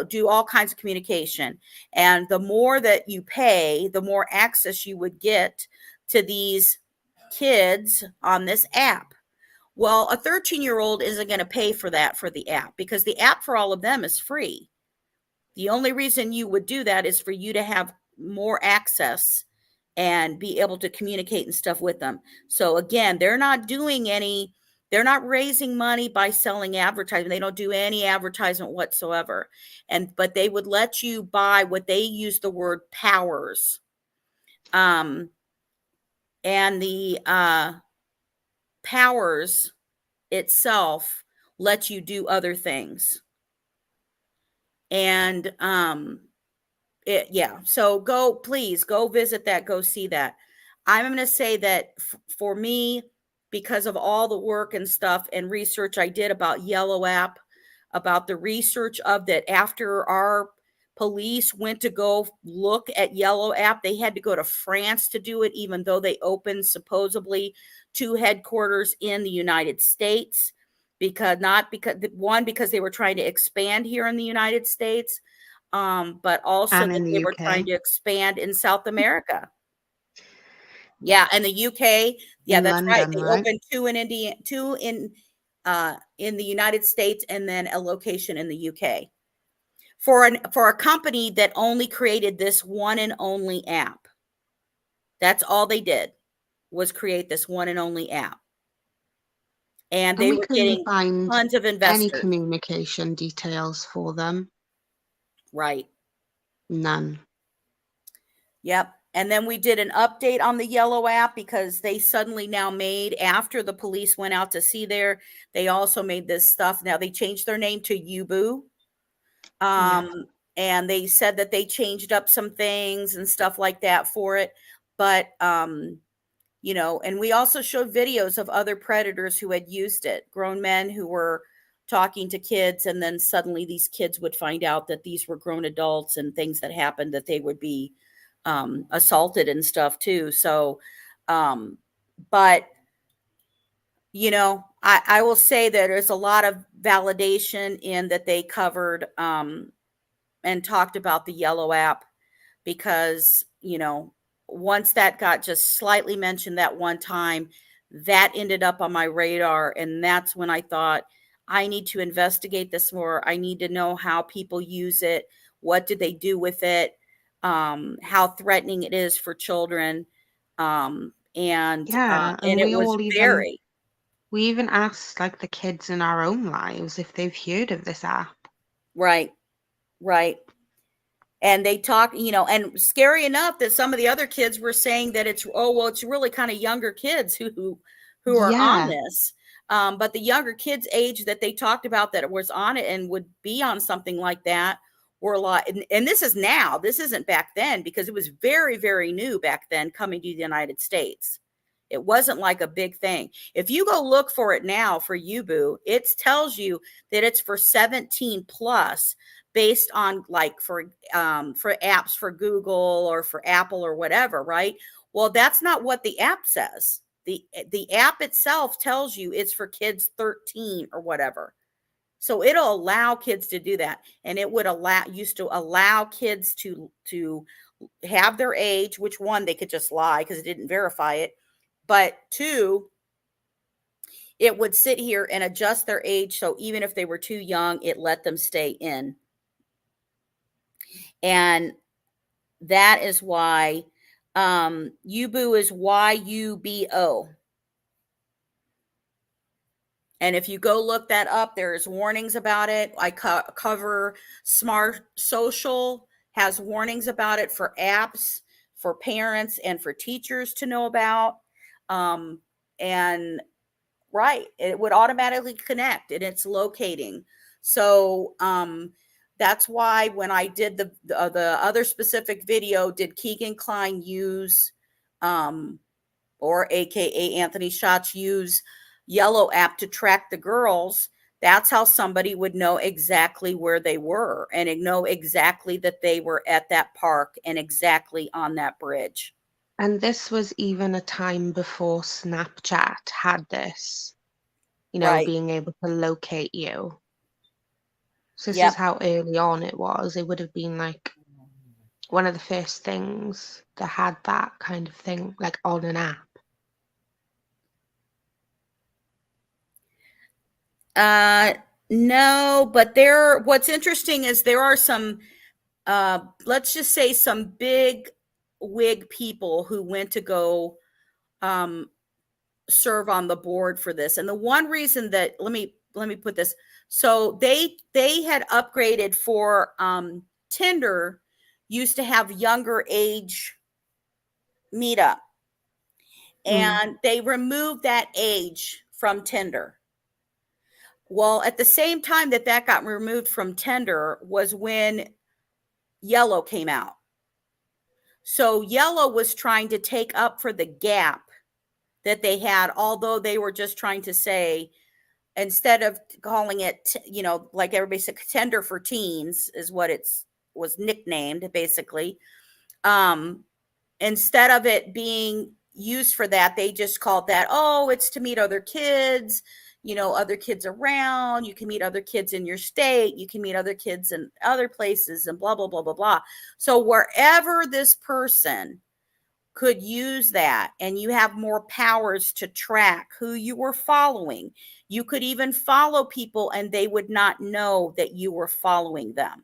do all kinds of communication. And the more that you pay, the more access you would get to these kids on this app. Well, a 13-year-old isn't going to pay for that for the app, because the app for all of them is free. The only reason you would do that is for you to have more access and be able to communicate and stuff with them. So again, they're not raising money by selling advertising. They don't do any advertisement whatsoever. But they would let you buy what they use the word powers. And the powers itself lets you do other things. And so please go visit that, go see that. I'm going to say that for me, because of all the work and stuff and research I did about Yellow App, about the research of that, after our police went to go look at Yellow App, they had to go to France to do it, even though they opened supposedly 2 headquarters in the United States, because they were trying to expand here in the United States, but also And that in the they were trying UK, to expand in South America. Yeah, and the UK. Yeah, in that's right. London, They right? opened 2 in India, 2 in the United States, and then a location in the UK for a company that only created this one and only app. That's all they did, was create this one and only app. And And they we were couldn't getting find tons of any investors. communication details for them. Right. None. Yep. And then we did an update on the Yellow App, because they suddenly now made, after the police went out to see there, they also made this stuff. Now they changed their name to Yubu. Yeah. And they said that they changed up some things and stuff like that for it. But, and we also showed videos of other predators who had used it, grown men who were talking to kids. And then suddenly these kids would find out that these were grown adults, and things that happened, that they would be assaulted and stuff too. So, but I will say that there's a lot of validation in that they covered and talked about the Yellow App, because once that got just slightly mentioned that one time, that ended up on my radar, and that's when I thought, I need to investigate this more. I need to know how people use it. What did they do with it? How threatening it is for children. Yeah, And and it was very. we even asked like the kids in our own lives if they've heard of this app. Right, right. And they talk, and scary enough that some of the other kids were saying that it's really kind of younger kids who are on Yeah. this. But the younger kids age that they talked about that was on it and would be on something like that were a lot. And this is now, this isn't back then, because it was very, very new back then coming to the United States. It wasn't like a big thing. If you go look for it now for Yubu, it tells you that it's for 17 plus, based on like for apps for Google or for Apple or whatever, right? Well, that's not what the app says. The app itself tells you it's for kids 13 or whatever. So it'll allow kids to do that. And it would used to allow kids to have their age, which one, they could just lie because it didn't verify it. But two, it would sit here and adjust their age. So even if they were too young, it let them stay in. And that is why UBO is YUBO. And if you go look that up, there's warnings about it. I cover Smart Social, has warnings about it for apps, for parents, and for teachers to know about. And right, it would automatically connect, and it's locating. So that's why when I did the other specific video, did Keegan Klein use, or AKA Anthony Schatz, use Yellow app to track the girls? That's how somebody would know exactly where they were and know exactly that they were at that park and exactly on that bridge. And this was even a time before Snapchat had this, Right. being able to locate you. So this is Yep. how early on it was. It would have been like one of the first things that had that kind of thing, like on an app. No, but what's interesting is there are some, let's just say some big wig people who went to go serve on the board for this. And the one reason that, let me put this. So they had upgraded for Tinder used to have younger age meetup. And they removed that age from Tinder. Well, at the same time that got removed from Tinder was when Yellow came out. So Yellow was trying to take up for the gap that they had, although they were just trying to say, instead of calling it, like everybody said, Tinder for teens is what was nicknamed, basically. Instead of it being used for that, they just called that, oh, it's to meet other kids, other kids around. You can meet other kids in your state. You can meet other kids in other places, and blah, blah, blah, blah, blah. So wherever this person could use that, and you have more powers to track who you were following. You could even follow people and they would not know that you were following them.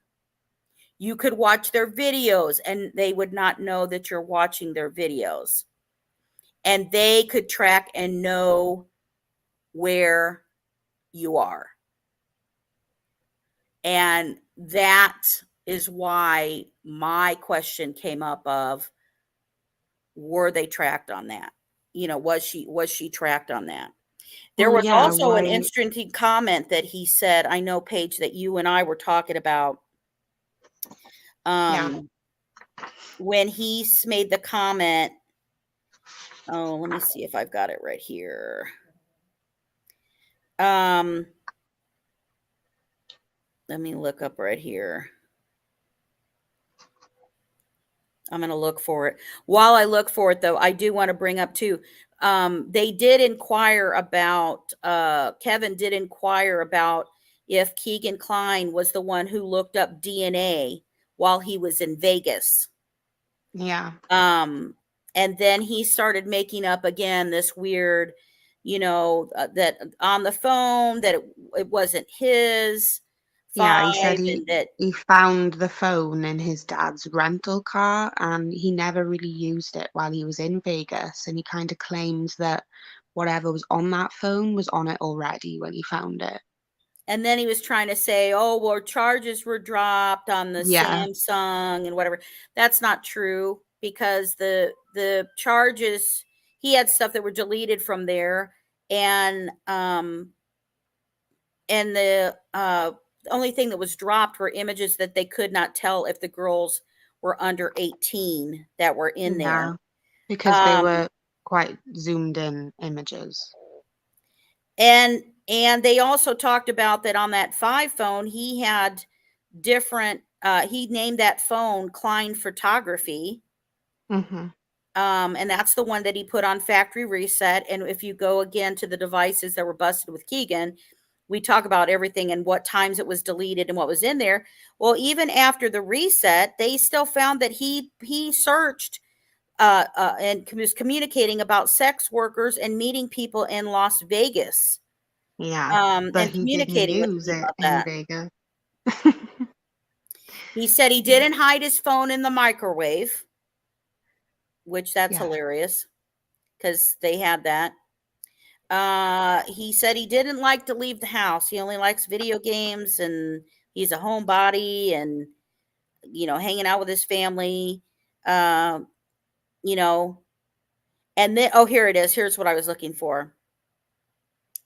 You could watch their videos and they would not know that you're watching their videos. And they could track and know where you are. And that is why my question came up of, were they tracked on that? Was she tracked on that? There Well, was yeah, also an why? interesting comment that he said, I know, Paige, that you and I were talking about, Yeah. when he made the comment. Oh, let me see if I've got it right here. Let me look up right here. I'm going to look for it. While I look for it, though, I do want to bring up too, they did inquire about, Kevin did inquire about if Keegan Klein was the one who looked up DNA while he was in Vegas. Yeah. And then he started making up again this weird, that on the phone, that it wasn't his. Yeah, he said And that, he found the phone in his dad's rental car and he never really used it while he was in Vegas. And he kind of claims that whatever was on that phone was on it already when he found it. and then he was trying to say, oh, well, charges were dropped on the Yeah. Samsung and whatever. That's not true, because the charges, he had stuff that were deleted from there. And the only thing that was dropped were images that they could not tell if the girls were under 18 that were in there. Yeah. Because they Um, were quite zoomed in images. and they also talked about that on that 5 phone, he had different, he named that phone Klein Photography. Mm-hmm. And that's the one that he put on factory reset. And if you go again to the devices that were busted with Keegan, we talk about everything and what times it was deleted and what was in there. Well, even after the reset, they still found that he searched and was communicating about sex workers and meeting people in Las Vegas, Yeah, but and he didn't communicating with use them it about in that. Vegas. He said he Yeah. didn't hide his phone in the microwave, which that's Yeah. hilarious because they had that. He said he didn't like to leave the house. He only likes video games and he's a homebody and, hanging out with his family. Um, you know, and then, oh, here it is. Here's what I was looking for.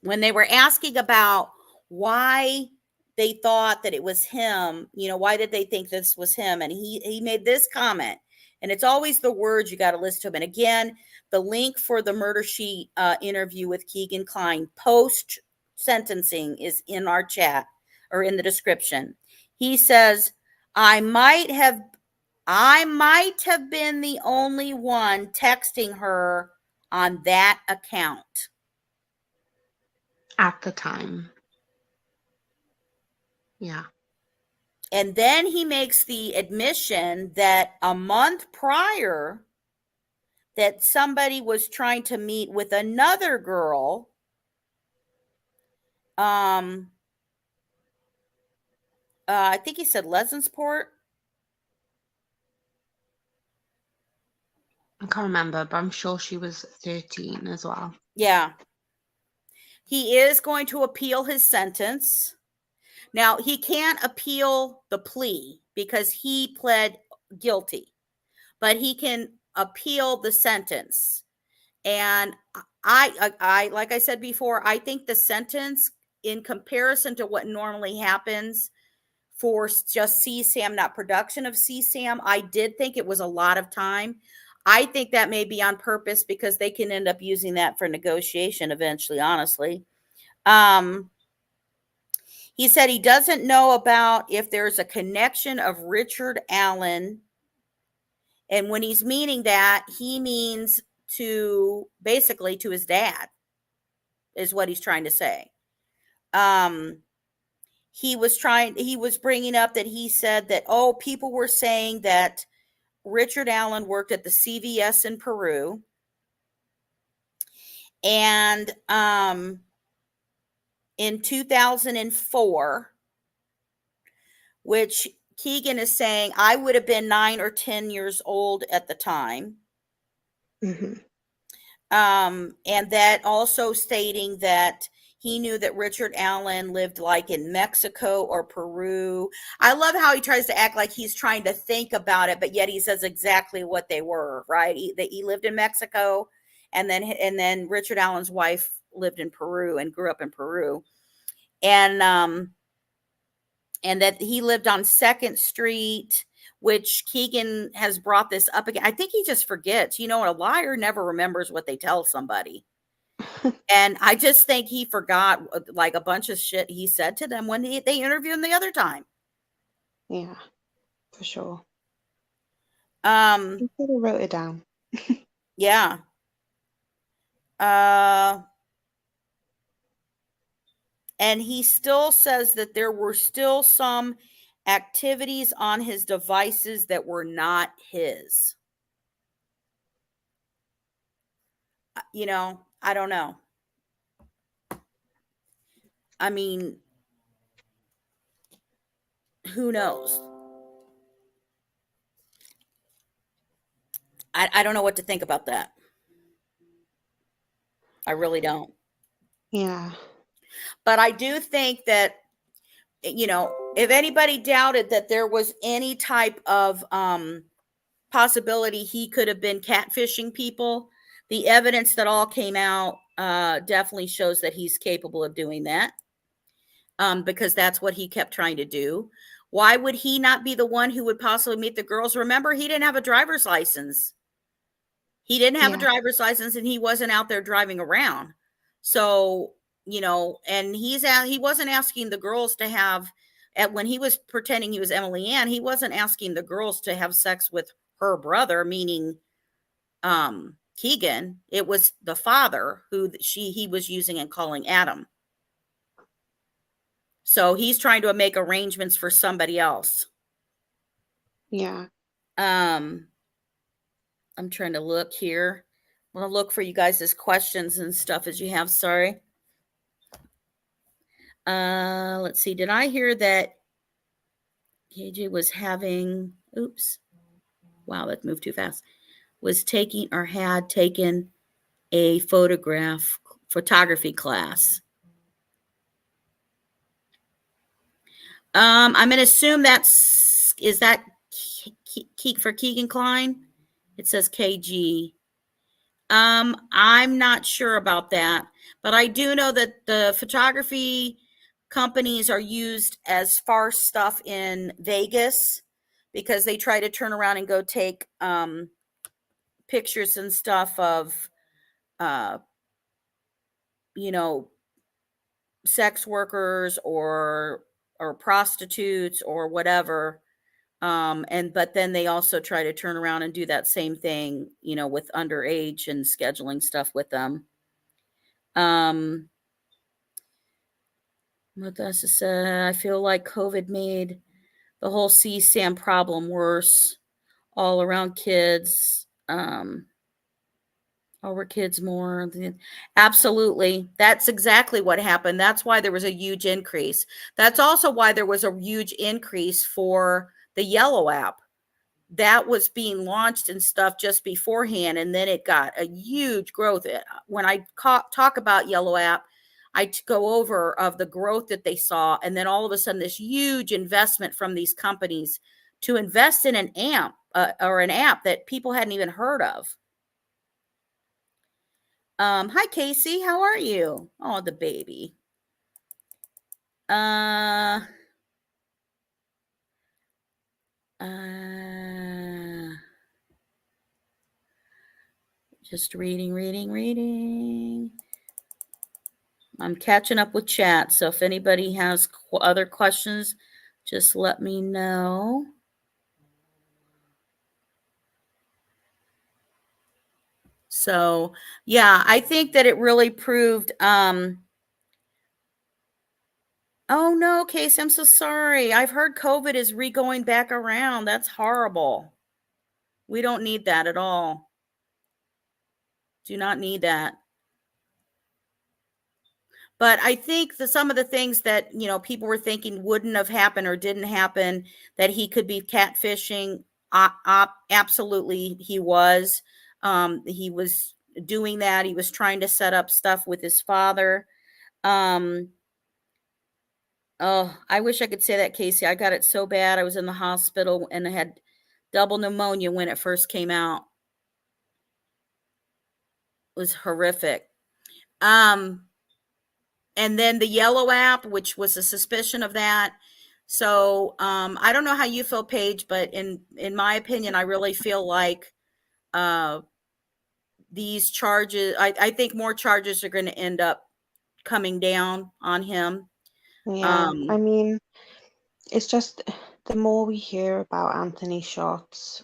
When they were asking about why they thought that it was him, why did they think this was him? And he made this comment, and it's always the words you got to listen to him. And again, the link for the murder sheet interview with Keegan Klein post sentencing is in our chat or in the description. He says, I might have been the only one texting her on that account. At the time. Yeah. And then he makes the admission that a month prior that somebody was trying to meet with another girl, I think he said Lesensport. I can't remember, but I'm sure she was 13 as well. Yeah. He is going to appeal his sentence. Now, he can't appeal the plea because he pled guilty, but he can appeal the sentence. And I like I said before, I think the sentence in comparison to what normally happens for just CSAM, not production of CSAM, I did think it was a lot of time. I think that may be on purpose because they can end up using that for negotiation eventually, honestly. He said he doesn't know about if there's a connection of Richard Allen. And when he's meaning that, he means to basically to his dad, is what he's trying to say. He was bringing up that he said that, oh, people were saying that Richard Allen worked at the CVS in Peru. And in 2004, which Keegan is saying I would have been 9 or 10 years old at the time. Mm-hmm. And that also stating that he knew that Richard Allen lived like in Mexico or Peru. I love how he tries to act like he's trying to think about it, but yet he says exactly what they were, right? That he lived in Mexico, and then Richard Allen's wife lived in Peru and grew up in Peru. And that he lived on 2nd Street, which Keegan has brought this up again. I think he just forgets. A liar never remembers what they tell somebody. And I just think he forgot like a bunch of shit he said to them when they interviewed him the other time. Yeah, for sure. Um, You could have wrote it down. yeah. And he still says that there were still some activities on his devices that were not his. I don't know. I mean, who knows? I don't know what to think about that. I really don't. Yeah. But I do think that, if anybody doubted that there was any type of possibility he could have been catfishing people, the evidence that all came out definitely shows that he's capable of doing that, because that's what he kept trying to do. Why would he not be the one who would possibly meet the girls? Remember, he didn't have a driver's license. He didn't have a Yeah. driver's license, and he wasn't out there driving around. So, and he wasn't asking the girls to have, when he was pretending he was Emily Ann, he wasn't asking the girls to have sex with her brother, meaning Keegan. It was the father who he was using and calling Adam. So he's trying to make arrangements for somebody else. Yeah. I'm trying to look here. I'm gonna look for you guys' questions and stuff as you have. Sorry. Let's see. Did I hear that KJ was having, oops, wow, that moved too fast, was taking or had taken a photography class? I'm going to assume is that for Keegan Klein? It says KG. I'm not sure about that, but I do know that the photography companies are used as farce stuff in Vegas because they try to turn around and go take pictures and stuff of, uh, you know, sex workers or prostitutes or whatever. And but then they also try to turn around and do that same thing, you know, with underage and scheduling stuff with them. What does it say? I feel like COVID made the whole CSAM problem worse all around kids. Over kids more. Absolutely. That's exactly what happened. That's why there was a huge increase. That's also why there was a huge increase for the Yellow app. That was being launched and stuff just beforehand, and then it got a huge growth. When I talk about Yellow app, I go over of the growth that they saw, and then all of a sudden this huge investment from these companies to invest in an app or an app that people hadn't even heard of. Hi Casey, how are you? Oh, the baby. Uh, just reading. I'm catching up with chat, so if anybody has other questions, just let me know. So, yeah, I think that it really proved, oh no, Casey, I'm so sorry. I've heard COVID is going back around. That's horrible. We don't need that at all. Do not need that. But I think some of the things that, you know, people were thinking wouldn't have happened or didn't happen, that he could be catfishing, absolutely he was. He was doing that. He was trying to set up stuff with his father. Oh, I wish I could say that, Casey. I got it so bad. I was in the hospital and I had double pneumonia when it first came out. It was horrific. And then the Yellow app, which was a suspicion of that. So I don't know how you feel, Paige, but in my opinion, I really feel like these charges, I think more charges are going to end up coming down on him. Yeah. I mean, it's just the more we hear about Anthony Shots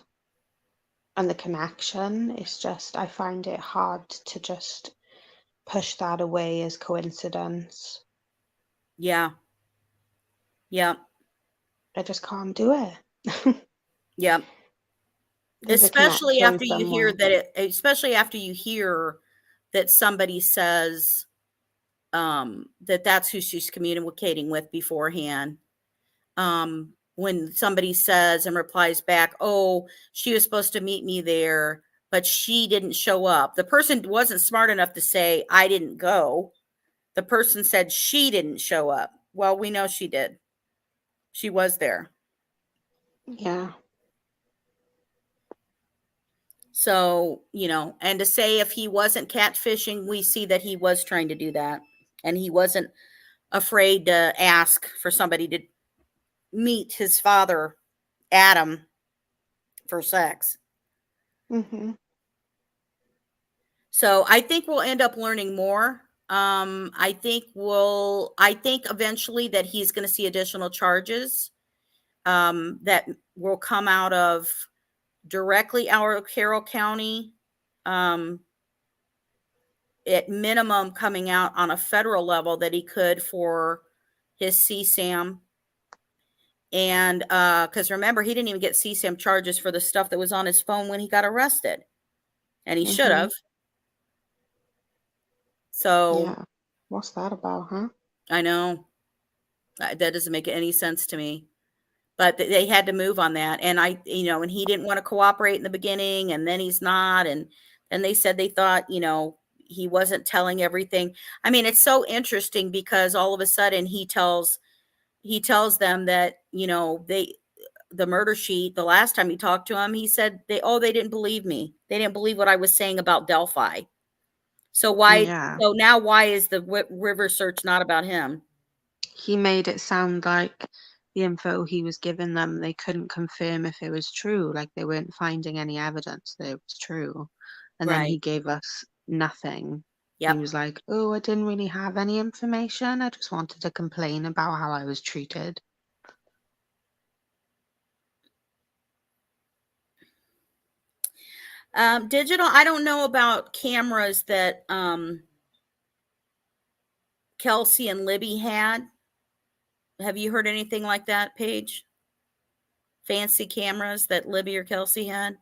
and the connection, it's just, I find it hard to just push that away as coincidence. Yeah. Yeah. I just can't do it. Yeah. There's a Especially connection after you hear somewhere. especially after you hear that somebody says that that's who she's communicating with beforehand. When somebody says and replies back, oh, she was supposed to meet me there, but she didn't show up. The person wasn't smart enough to say, I didn't go. The person said she didn't show up. Well, we know she did. She was there. Yeah. So, you know, and to say if he wasn't catfishing, we see that he was trying to do that. And he wasn't afraid to ask for somebody to meet his father, Adam, for sex. Mm-hmm. So I think we'll end up learning more. I think eventually that he's going to see additional charges that will come out of directly out of Carroll County. At minimum coming out on a federal level that he could for his CSAM. And because remember, he didn't even get CSAM charges for the stuff that was on his phone when he got arrested, and he should Mm-hmm. have. So Yeah. What's that about, huh? I know that doesn't make any sense to me, but they had to move on that. And and he didn't want to cooperate in the beginning, and then he's not. And then they said they thought, he wasn't telling everything. I mean, it's so interesting because all of a sudden he tells them that, the murder sheet, the last time he talked to him, he said they didn't believe me. They didn't believe what I was saying about Delphi. So Yeah. why is the river search not about him? He made it sound like the info he was giving them, they couldn't confirm if it was true, like they weren't finding any evidence that it was true. And then Right. he gave us nothing. He Yep. was like, "Oh, I didn't really have any information. I just wanted to complain about how I was treated." Digital, I don't know about cameras that Kelsey and Libby had. Have you heard anything like that, Paige? Fancy cameras that Libby or Kelsey had?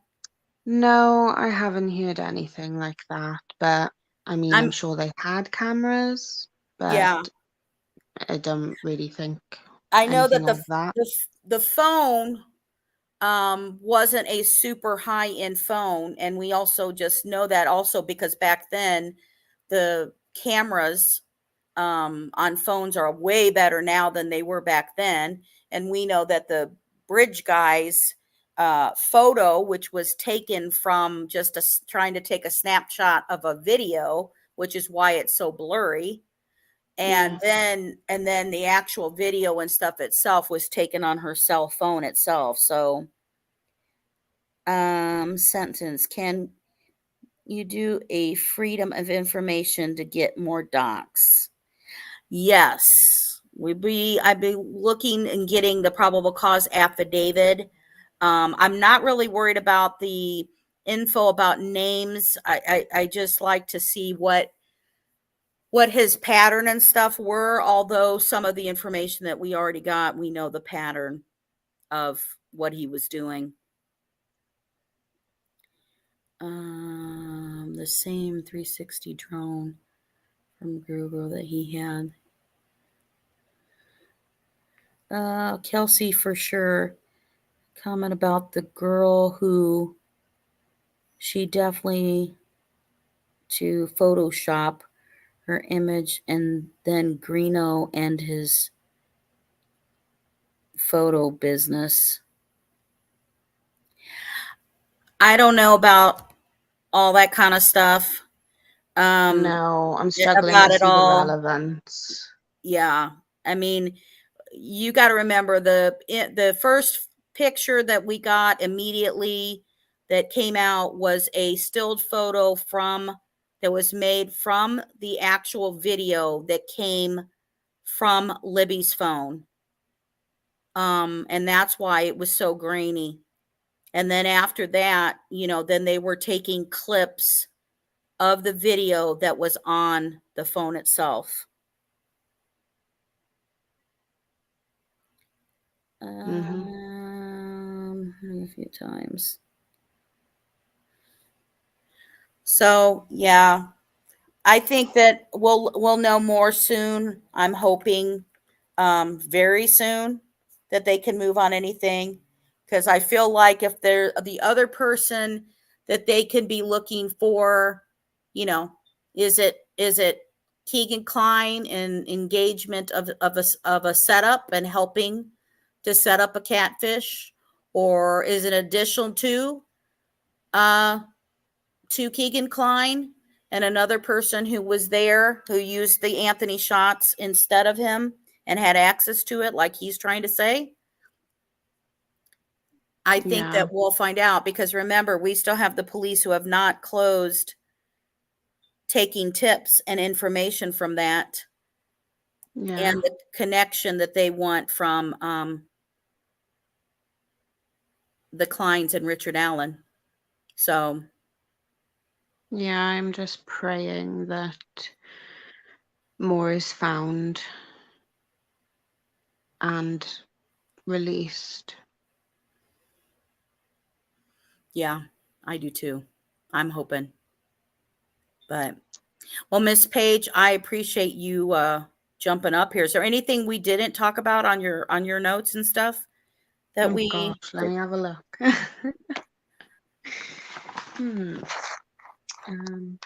No, I haven't heard anything like that, but I mean, I'm I'm sure they had cameras, but Yeah. I don't really think I know that anything of that. the phone wasn't a super high end phone, and we also just know that also because back then the cameras on phones are way better now than they were back then. And we know that the bridge guy's photo, which was taken from just trying to take a snapshot of a video, which is why it's so blurry. Yeah. And then the actual video and stuff itself was taken on her cell phone itself. So sentence, can you do a freedom of information to get more docs? Yes, I'd be looking and getting the probable cause affidavit. I'm not really worried about the info about names. I just like to see what his pattern and stuff were, although some of the information that we already got, we know the pattern of what he was doing. The same 360 drone from Google that he had. Kelsey for sure. Comment about the girl who she definitely to Photoshop her image and then Greeno and his photo business. I don't know about all that kind of stuff. No, I'm struggling About to it see the all. relevance. Yeah. I mean, you got to remember the first picture that we got immediately that came out was a stilled photo that was made from the actual video that came from Libby's phone. And that's why it was so grainy. And then after that, then they were taking clips of the video that was on the phone itself. Mm-hmm. A few times. So yeah, I think that we'll know more soon. I'm hoping very soon that they can move on anything, because I feel like if they're the other person that they can be looking for, you know, is it Keegan Klein and engagement of a setup and helping to set up a catfish, or is it additional uh to Keegan Klein and another person who was there who used the Anthony shots instead of him and had access to it, like he's trying to say? I think Yeah. that we'll find out, because remember, we still have the police who have not closed taking tips and information from that Yeah. and the connection that they want from the Kleins and Richard Allen. So, Yeah, I'm just praying that more is found. and released. Yeah, I do too. I'm hoping. But well, Miss Page, I appreciate you jumping up here. Is there anything we didn't talk about on your notes and stuff that Oh we gosh, let that me have a look. Hmm. Um,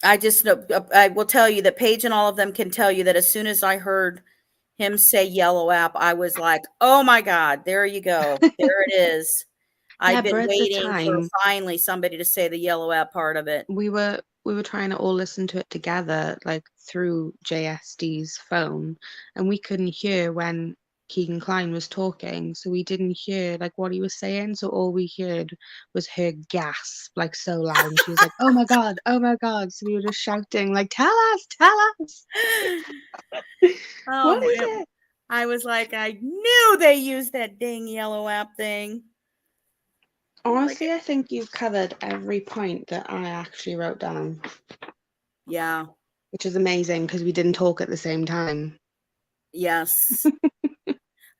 I just know I will tell you that Paige and all of them can tell you that as soon as I heard him say yellow app, I was like, "Oh my God, there you go. There it is." yeah, I've but been at the waiting for time, finally somebody to say the yellow app part of it. we were trying to all listen to it together, like through JSD's phone, and we couldn't hear when Keegan Klein was talking, so we didn't hear like what he was saying. So all we heard was her gasp, like so loud, and she was like, "Oh my god, oh my god!" So we were just shouting, like, tell us, Oh what is my, it?" I was like, I knew they used that dang yellow app thing. Like, Honestly, I think you've covered every point that I actually wrote down, yeah, which is amazing because we didn't talk at the same time. yes.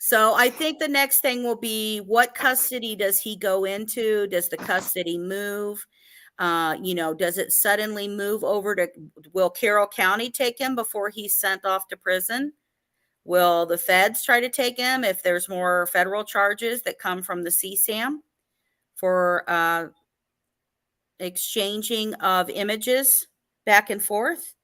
So I think the next thing will be, what custody does he go into? Does the custody move? Does it suddenly move over to, will Carroll County take him before he's sent off to prison? Will the feds try to take him if there's more federal charges that come from the CSAM for exchanging of images back and forth?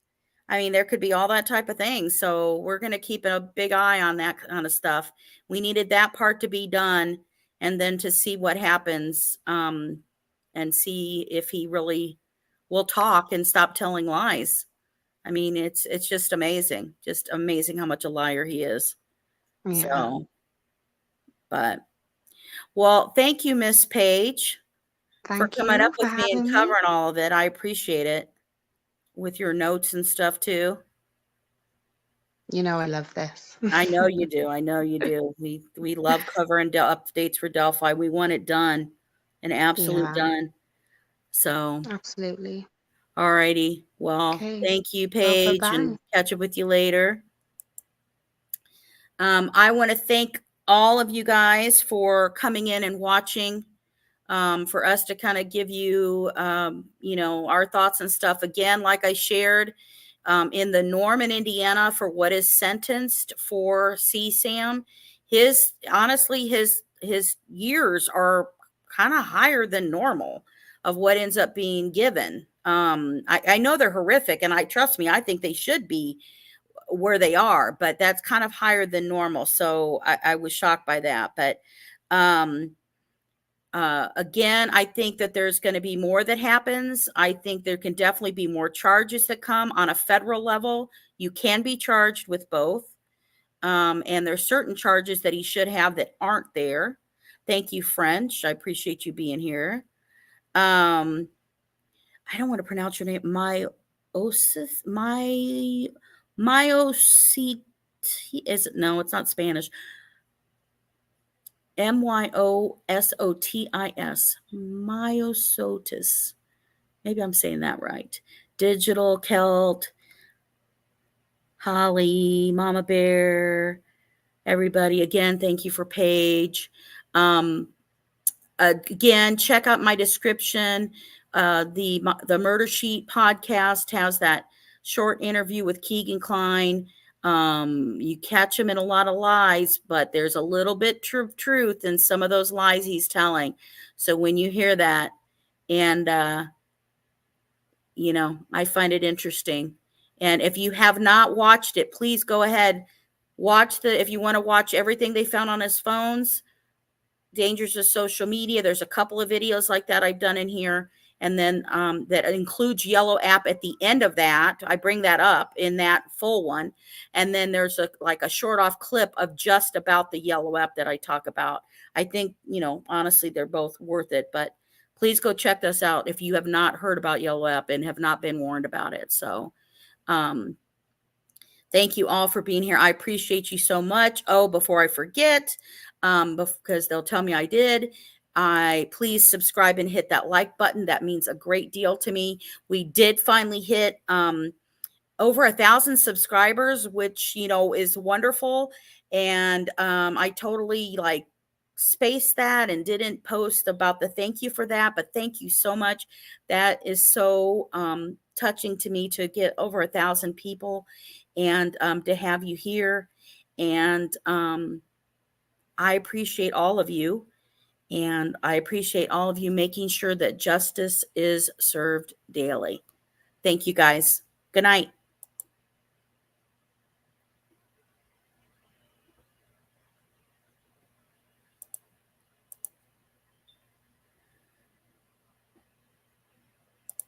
I mean, there could be all that type of thing. So we're going to keep a big eye on that kind of stuff. We needed that part to be done, and then to see what happens, and see if he really will talk and stop telling lies. I mean, it's just amazing how much a liar he is. Yeah. So, but well, thank you, Miss Page, for Thank coming up you for with me and having me. covering all of it. I appreciate it, with your notes and stuff too. You know I love this. I know you do. I know you do. We love covering updates for Delphi. We want it done, an absolute Yeah, done. So, absolutely. all righty. Well, Okay. thank you, Well, Paige, bye-bye. and catch up with you later. I want to thank all of you guys for coming in and watching. For us to kind of give you, our thoughts and stuff. Again, like I shared, in the Norman, Indiana, for what is sentenced for CSAM, his years are kind of higher than normal of what ends up being given. I know they're horrific, and trust me, I think they should be where they are, but that's kind of higher than normal. So I was shocked by that. But um, again, I think that there's going to be more that happens. I think there can definitely be more charges that come on a federal level. You can be charged with both. And there's certain charges that he should have that aren't there. Thank you, French. I appreciate you being here. Um, I don't want to pronounce your name. Myosot, is it? No, it's not Spanish. Myosotis. Myosotis. Maybe I'm saying that right. Digital, Celt, Holly, Mama Bear, everybody. Again, thank you for Paige. Again, check out my description. The Murder Sheet podcast has that short interview with Keegan Klein. You catch him in a lot of lies, but there's a little bit of truth in some of those lies he's telling. So when you hear that, and I find it interesting. And if you have not watched it, please go ahead, if you want to watch everything they found on his phones, dangers of social media. There's a couple of videos like that I've done in here. And then that includes yellow app at the end of that. I bring that up in that full one. And then there's a short off clip of just about the yellow app that I talk about. I think, honestly, they're both worth it, but please go check this out if you have not heard about yellow app and have not been warned about it. So, thank you all for being here. I appreciate you so much. Oh, before I forget, because they'll tell me I did, please subscribe and hit that like button. That means a great deal to me. We did finally hit over 1,000 subscribers, which, you know, is wonderful. And I totally like spaced that and didn't post about the thank you for that, but thank you so much. That is so touching to me to get over 1,000 people and to have you here. And I appreciate all of you. And I appreciate all of you making sure that justice is served daily. Thank you guys. Good night.